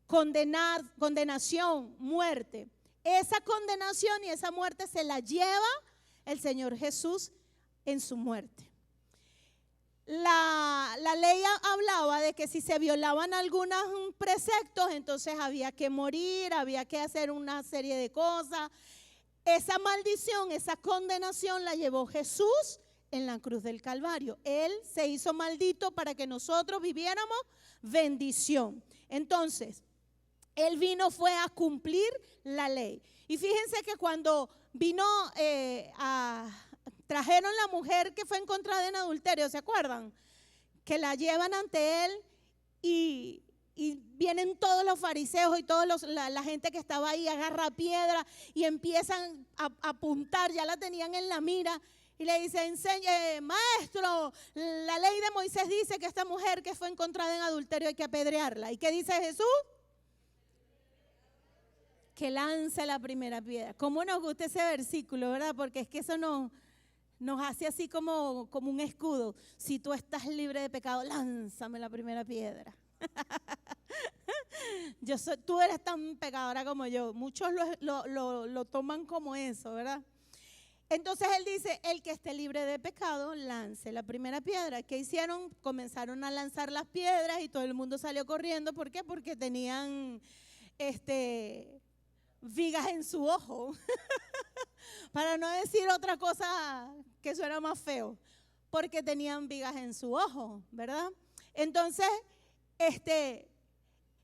condenación, muerte. Esa condenación y esa muerte se la lleva el Señor Jesús en su muerte. La ley hablaba de que si se violaban algunos preceptos, entonces había que morir, había que hacer una serie de cosas. Esa maldición, esa condenación la llevó Jesús en la cruz del Calvario. Él se hizo maldito para que nosotros viviéramos bendición. Entonces, Él fue a cumplir la ley. Y fíjense que cuando vino trajeron la mujer que fue encontrada en adulterio, ¿se acuerdan? Que la llevan ante él y vienen todos los fariseos y toda la gente que estaba ahí, agarra piedra y empiezan a apuntar, ya la tenían en la mira y le dicen, maestro, la ley de Moisés dice que esta mujer que fue encontrada en adulterio hay que apedrearla. ¿Y qué dice Jesús? Que lance la primera piedra. ¿Cómo nos gusta ese versículo, verdad? Porque es que eso nos hace así como un escudo. Si tú estás libre de pecado, lánzame la primera piedra. Tú eres tan pecadora como yo. Muchos lo toman como eso, ¿verdad? Entonces él dice, el que esté libre de pecado, lance la primera piedra. ¿Qué hicieron? Comenzaron a lanzar las piedras y todo el mundo salió corriendo. ¿Por qué? Porque tenían vigas en su ojo. Para no decir otra cosa que suena más feo, porque tenían vigas en su ojo, ¿verdad? Entonces,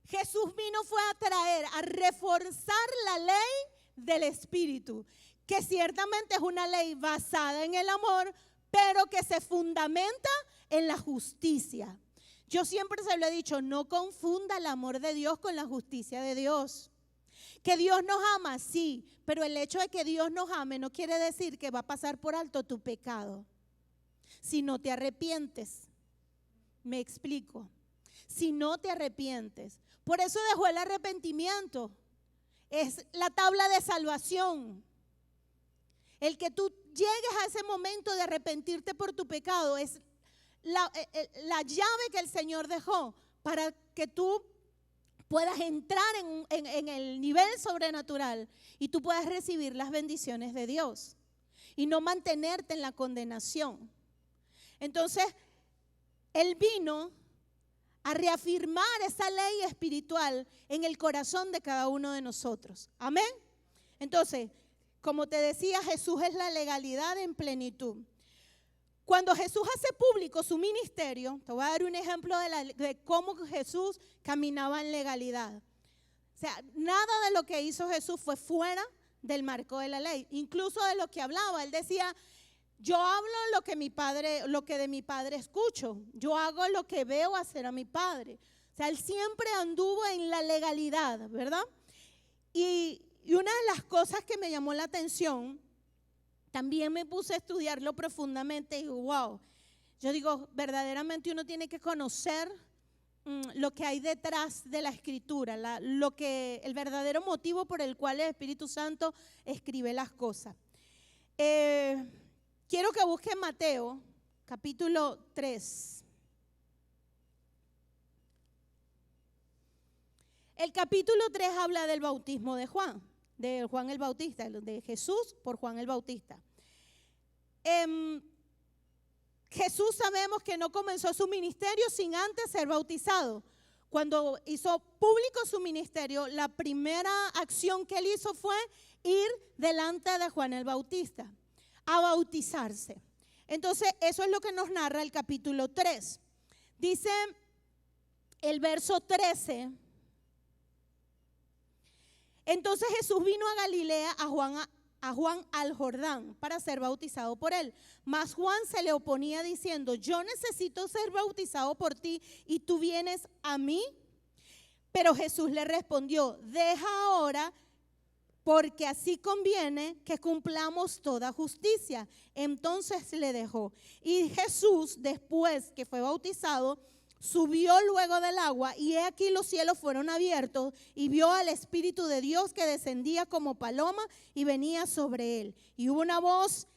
Jesús fue a traer, a reforzar la ley del Espíritu. que ciertamente es una ley basada en el amor, pero que se fundamenta en la justicia. Yo siempre se lo he dicho, no confunda el amor de Dios con la justicia de Dios. Que Dios nos ama, sí, pero el hecho de que Dios nos ame no quiere decir que va a pasar por alto tu pecado. Si no te arrepientes, me explico, si no te arrepientes. Por eso dejó el arrepentimiento, es la tabla de salvación. El que tú llegues a ese momento de arrepentirte por tu pecado es la llave que el Señor dejó para que tú puedas entrar en el nivel sobrenatural y tú puedas recibir las bendiciones de Dios y no mantenerte en la condenación. Entonces, Él vino a reafirmar esa ley espiritual en el corazón de cada uno de nosotros. Amén. Entonces, como te decía, Jesús es la legalidad en plenitud. Cuando Jesús hace público su ministerio, te voy a dar un ejemplo de cómo Jesús caminaba en legalidad. O sea, nada de lo que hizo Jesús fue fuera del marco de la ley. Incluso de lo que hablaba, Él decía, yo hablo lo que de mi padre escucho. Yo hago lo que veo hacer a mi padre. O sea, Él siempre anduvo en la legalidad, ¿verdad? Y una de las cosas que me llamó la atención, también me puse a estudiarlo profundamente y wow, yo digo, verdaderamente uno tiene que conocer lo que hay detrás de la escritura, el verdadero motivo por el cual el Espíritu Santo escribe las cosas. Quiero que busquen Mateo, capítulo 3. El capítulo 3 habla del bautismo de Juan el Bautista, de Jesús por Juan el Bautista. Jesús sabemos que no comenzó su ministerio sin antes ser bautizado. Cuando hizo público su ministerio, la primera acción que él hizo fue ir delante de Juan el Bautista a bautizarse. Entonces, eso es lo que nos narra el capítulo 3. Dice el verso 13. Entonces Jesús vino a Galilea a Juan al Jordán para ser bautizado por él. Mas Juan se le oponía diciendo, yo necesito ser bautizado por ti y tú vienes a mí. Pero Jesús le respondió, deja ahora, porque así conviene que cumplamos toda justicia. Entonces le dejó. Y Jesús, después que fue bautizado, subió luego del agua y he aquí los cielos fueron abiertos y vio al Espíritu de Dios que descendía como paloma y venía sobre él. Y hubo una voz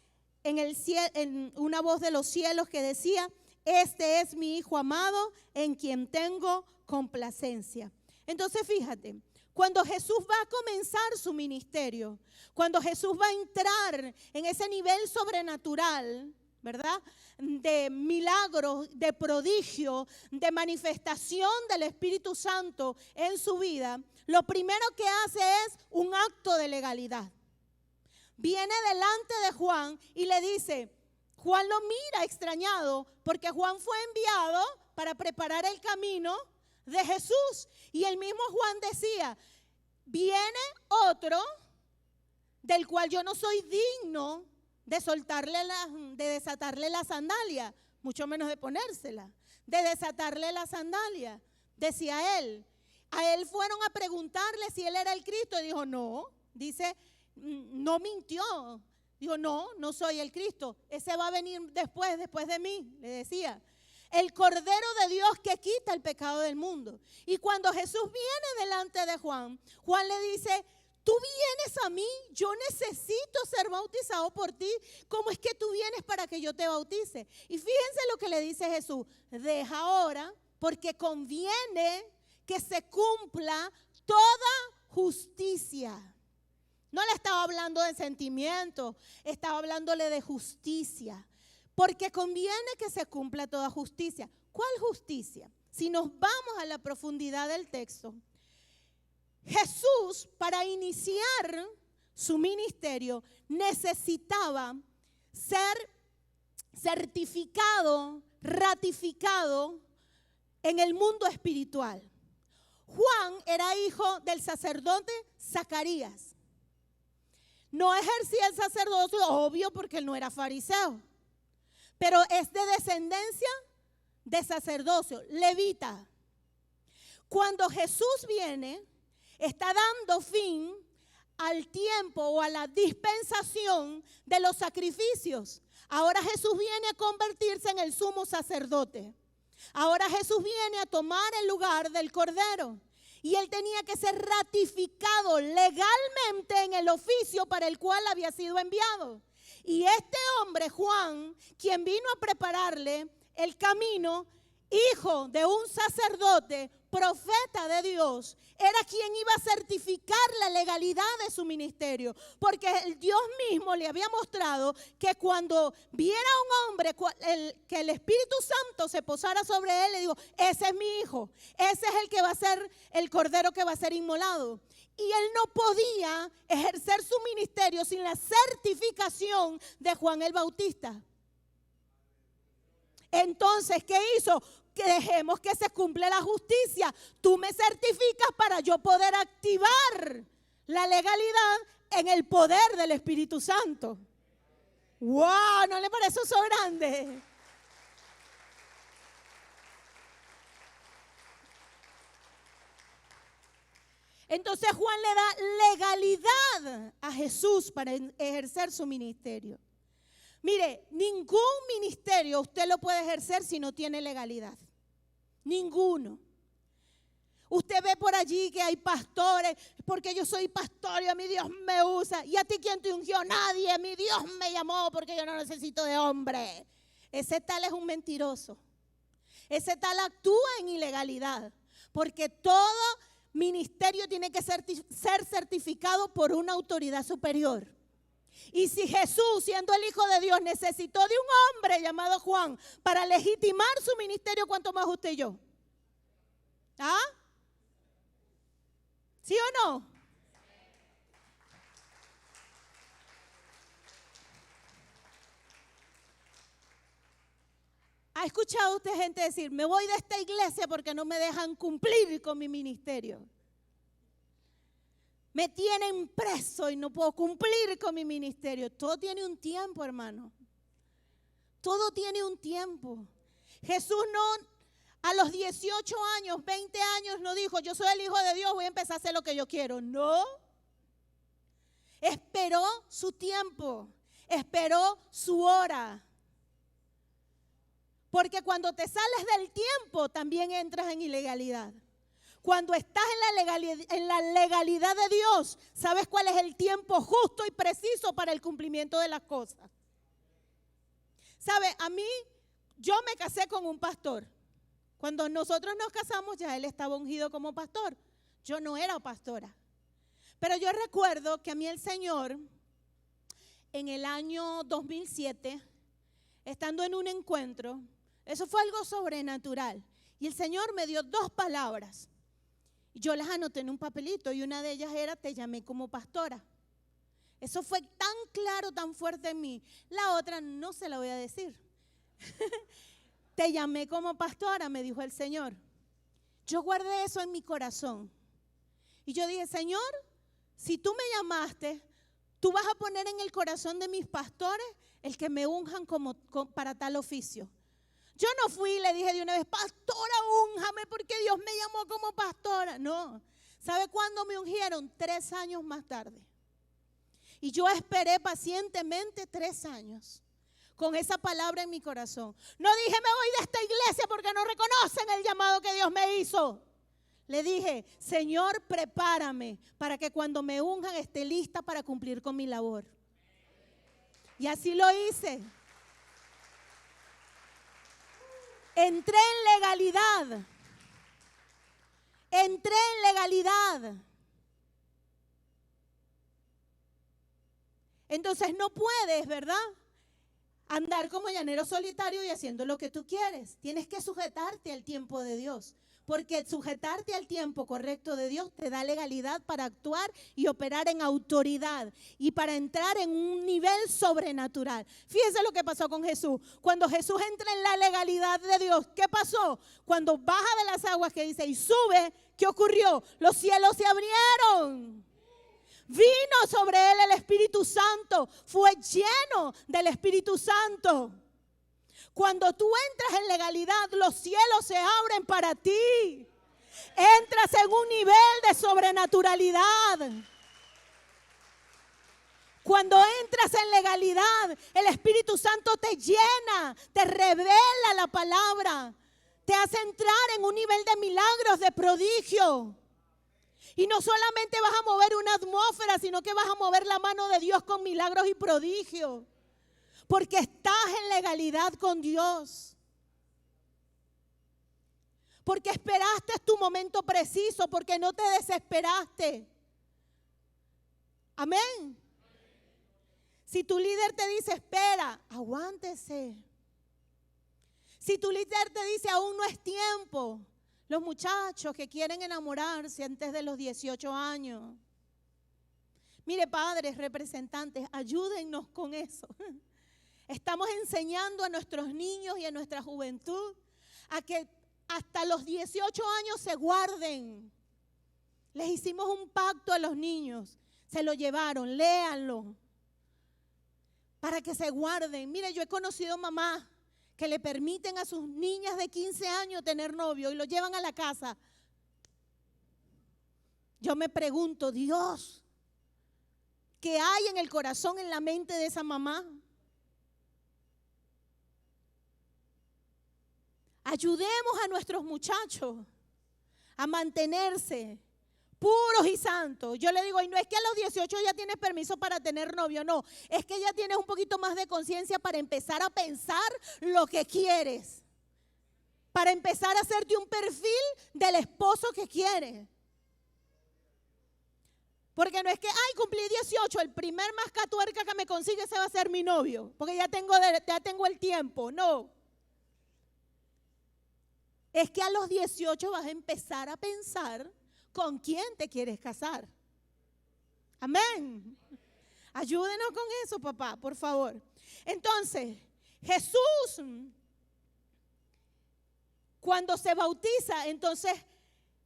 una voz de los cielos que decía, este es mi Hijo amado en quien tengo complacencia. Entonces fíjate, cuando Jesús va a comenzar su ministerio, cuando Jesús va a entrar en ese nivel sobrenatural, ¿verdad? De milagros, de prodigio, de manifestación del Espíritu Santo en su vida, lo primero que hace es un acto de legalidad. Viene delante de Juan y le dice, Juan lo mira extrañado porque Juan fue enviado para preparar el camino de Jesús. Y el mismo Juan decía, viene otro del cual yo no soy digno de desatarle la sandalia, mucho menos de ponérsela, de desatarle la sandalia, decía él. A él fueron a preguntarle si él era el Cristo y dijo no, dice, no mintió, dijo no soy el Cristo, ese va a venir después de mí, le decía. El Cordero de Dios que quita el pecado del mundo. Y cuando Jesús viene delante de Juan, Juan le dice, tú vienes a mí, yo necesito ser bautizado por ti. ¿Cómo es que tú vienes para que yo te bautice? Y fíjense lo que le dice Jesús. Deja ahora, porque conviene que se cumpla toda justicia. No le estaba hablando de sentimientos, estaba hablándole de justicia. Porque conviene que se cumpla toda justicia. ¿Cuál justicia? Si nos vamos a la profundidad del texto, Jesús, para iniciar su ministerio, necesitaba ser certificado, ratificado en el mundo espiritual. Juan era hijo del sacerdote Zacarías. No ejercía el sacerdocio, obvio, porque él no era fariseo. Pero es de descendencia de sacerdocio, levita. Cuando Jesús viene, está dando fin al tiempo o a la dispensación de los sacrificios. Ahora Jesús viene a convertirse en el sumo sacerdote. Ahora Jesús viene a tomar el lugar del Cordero. Y él tenía que ser ratificado legalmente en el oficio para el cual había sido enviado. Y este hombre, Juan, quien vino a prepararle el camino, hijo de un sacerdote, profeta de Dios, era quien iba a certificar la legalidad de su ministerio, porque el Dios mismo le había mostrado que cuando viera a un hombre que el Espíritu Santo se posara sobre él, le dijo: ese es mi hijo, ese es el que va a ser el cordero que va a ser inmolado. Y él no podía ejercer su ministerio sin la certificación de Juan el Bautista. Entonces, ¿qué hizo? Que dejemos que se cumpla la justicia. Tú me certificas para yo poder activar la legalidad en el poder del Espíritu Santo. ¡Wow! ¿No le parece eso grande? Entonces Juan le da legalidad a Jesús para ejercer su ministerio. Mire, ningún ministerio usted lo puede ejercer si no tiene legalidad. Ninguno. Usted ve por allí que hay pastores, porque yo soy pastor y a mi Dios me usa. ¿Y a ti quién te ungió? Nadie. Mi Dios me llamó porque yo no necesito de hombre. Ese tal es un mentiroso. Ese tal actúa en ilegalidad. Porque todo ministerio tiene que ser certificado por una autoridad superior. Y si Jesús, siendo el Hijo de Dios, necesitó de un hombre llamado Juan para legitimar su ministerio, ¿cuánto más usted y yo? ¿Ah? ¿Sí o no? ¿Ha escuchado usted gente decir: me voy de esta iglesia porque no me dejan cumplir con mi ministerio? Me tienen preso y no puedo cumplir con mi ministerio. Todo tiene un tiempo, hermano. Todo tiene un tiempo. Jesús no, a los 18 años, 20 años, no dijo: yo soy el Hijo de Dios, voy a empezar a hacer lo que yo quiero. No. Esperó su tiempo. Esperó su hora. Porque cuando te sales del tiempo, también entras en ilegalidad. Cuando estás en la legalidad de Dios, ¿sabes cuál es el tiempo justo y preciso para el cumplimiento de las cosas? ¿Sabe? A mí, yo me casé con un pastor. Cuando nosotros nos casamos, ya él estaba ungido como pastor. Yo no era pastora. Pero yo recuerdo que a mí el Señor, en el año 2007, estando en un encuentro, eso fue algo sobrenatural. Y el Señor me dio 2 palabras. Yo las anoté en un papelito y una de ellas era: te llamé como pastora. Eso fue tan claro, tan fuerte en mí. La otra no se la voy a decir. Te llamé como pastora, me dijo el Señor. Yo guardé eso en mi corazón. Y yo dije: Señor, si tú me llamaste, tú vas a poner en el corazón de mis pastores el que me unjan para tal oficio. Yo no fui y le dije de una vez: pastora, únjame porque Dios me llamó como pastora. No. ¿Sabe cuándo me ungieron? 3 años más tarde. Y yo esperé pacientemente 3 años con esa palabra en mi corazón. No dije: me voy de esta iglesia porque no reconocen el llamado que Dios me hizo. Le dije: Señor, prepárame para que cuando me unjan esté lista para cumplir con mi labor. Y así lo hice. Entré en legalidad. Entré en legalidad. Entonces no puedes, ¿verdad?, andar como llanero solitario y haciendo lo que tú quieres. Tienes que sujetarte al tiempo de Dios. Porque sujetarte al tiempo correcto de Dios te da legalidad para actuar y operar en autoridad y para entrar en un nivel sobrenatural. Fíjense lo que pasó con Jesús. Cuando Jesús entra en la legalidad de Dios, ¿qué pasó? Cuando baja de las aguas, que dice, y sube, ¿qué ocurrió? Los cielos se abrieron. Vino sobre él el Espíritu Santo. Fue lleno del Espíritu Santo. Cuando tú entras en legalidad, los cielos se abren para ti. Entras en un nivel de sobrenaturalidad. Cuando entras en legalidad, el Espíritu Santo te llena, te revela la palabra, te hace entrar en un nivel de milagros, de prodigio. Y no solamente vas a mover una atmósfera, sino que vas a mover la mano de Dios con milagros y prodigios. Porque estás en legalidad con Dios. Porque esperaste tu momento preciso, porque no te desesperaste. Amén. Si tu líder te dice, espera, aguántese. Si tu líder te dice, aún no es tiempo. Los muchachos que quieren enamorarse antes de los 18 años. Mire, padres, representantes, ayúdennos con eso. Estamos enseñando a nuestros niños y a nuestra juventud a que hasta los 18 años se guarden. Les hicimos un pacto a los niños. Se lo llevaron, léanlo. Para que se guarden. Mire, yo he conocido mamás que le permiten a sus niñas de 15 años tener novio y lo llevan a la casa. Yo me pregunto, Dios, ¿qué hay en el corazón, en la mente de esa mamá? Ayudemos a nuestros muchachos a mantenerse puros y santos. Yo le digo, y no es que a los 18 ya tienes permiso para tener novio, no. Es que ya tienes un poquito más de conciencia para empezar a pensar lo que quieres. Para empezar a hacerte un perfil del esposo que quieres. Porque no es que, ay, cumplí 18, el primer mascatuerca que me consigue ese va a ser mi novio. Porque ya tengo el tiempo. No. Es que a los 18 vas a empezar a pensar ¿con quién te quieres casar? Amén. Ayúdenos con eso, papá, por favor. Entonces, Jesús, cuando se bautiza, entonces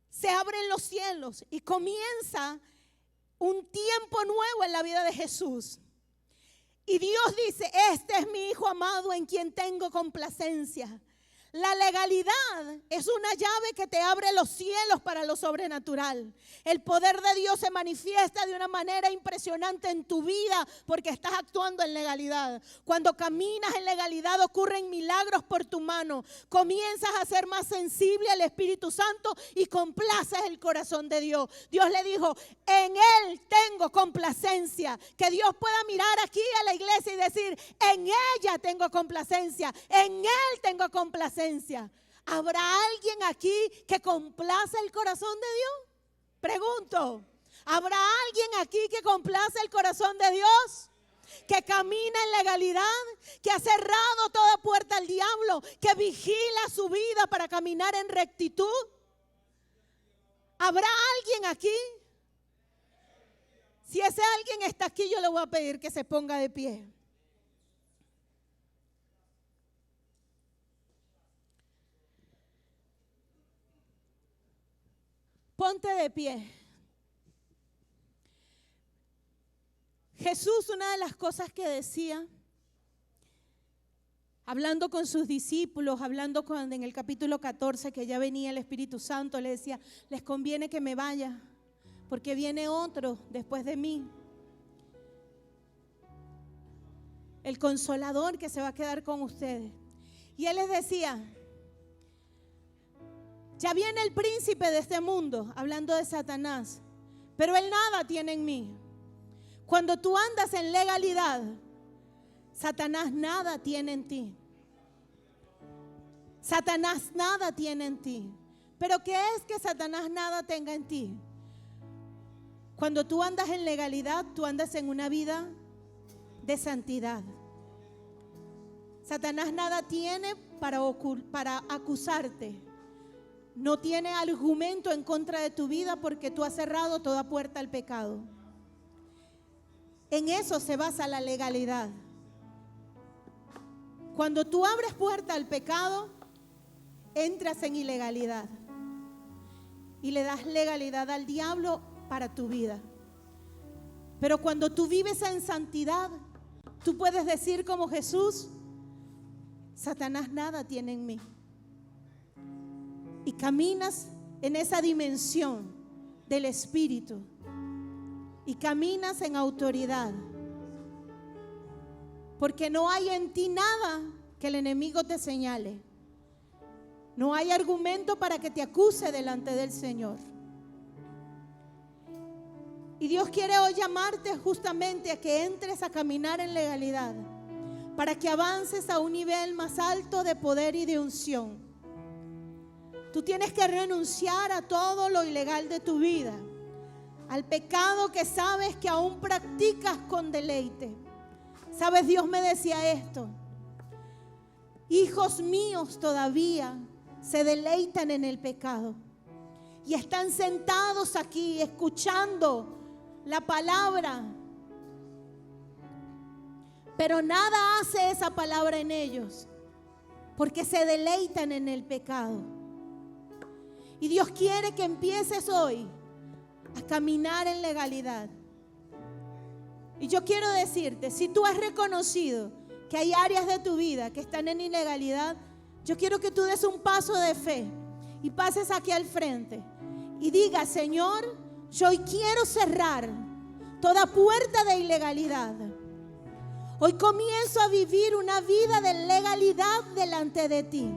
se abren los cielos y comienza un tiempo nuevo en la vida de Jesús. Y Dios dice, este es mi Hijo amado en quien tengo complacencia. La legalidad es una llave que te abre los cielos para lo sobrenatural. El poder de Dios se manifiesta de una manera impresionante en tu vida porque estás actuando en legalidad. Cuando caminas en legalidad ocurren milagros por tu mano. Comienzas a ser más sensible al Espíritu Santo y complaces el corazón de Dios. Dios le dijo, en Él tengo complacencia. Que Dios pueda mirar aquí a la iglesia y decir, en ella tengo complacencia, en Él tengo complacencia. ¿Habrá alguien aquí que complace el corazón de Dios? Pregunto, ¿habrá alguien aquí que complace el corazón de Dios? Que camina en legalidad, que ha cerrado toda puerta al diablo, que vigila su vida para caminar en rectitud. ¿Habrá alguien aquí? Si ese alguien está aquí, yo le voy a pedir que se ponga de pie. Ponte de pie. Jesús, una de las cosas que decía, hablando con sus discípulos, en el capítulo 14, que ya venía el Espíritu Santo, le decía, les conviene que me vaya, porque viene otro después de mí. El Consolador que se va a quedar con ustedes. Y Él les decía, ya viene el príncipe de este mundo, hablando de Satanás, pero él nada tiene en mí. Cuando tú andas en legalidad, Satanás nada tiene en ti. Satanás nada tiene en ti. ¿Pero qué es que Satanás nada tenga en ti? Cuando tú andas en legalidad, tú andas en una vida de santidad. Satanás nada tiene para acusarte. No tiene argumento en contra de tu vida porque tú has cerrado toda puerta al pecado. En eso se basa la legalidad. Cuando tú abres puerta al pecado, entras en ilegalidad y le das legalidad al diablo para tu vida. Pero cuando tú vives en santidad, tú puedes decir como Jesús: Satanás nada tiene en mí. Y caminas en esa dimensión del Espíritu. Y caminas en autoridad. Porque no hay en ti nada que el enemigo te señale. No hay argumento para que te acuse delante del Señor. Y Dios quiere hoy llamarte justamente a que entres a caminar en legalidad, para que avances a un nivel más alto de poder y de unción. Tú tienes que renunciar a todo lo ilegal de tu vida, al pecado que sabes que aún practicas con deleite. Sabes, Dios me decía esto: hijos míos todavía se deleitan en el pecado y están sentados aquí escuchando la palabra, pero nada hace esa palabra en ellos, porque se deleitan en el pecado. Y Dios quiere que empieces hoy a caminar en legalidad. Y yo quiero decirte, si tú has reconocido que hay áreas de tu vida que están en ilegalidad, yo quiero que tú des un paso de fe y pases aquí al frente y digas: Señor, yo hoy quiero cerrar toda puerta de ilegalidad. Hoy comienzo a vivir una vida de legalidad delante de ti.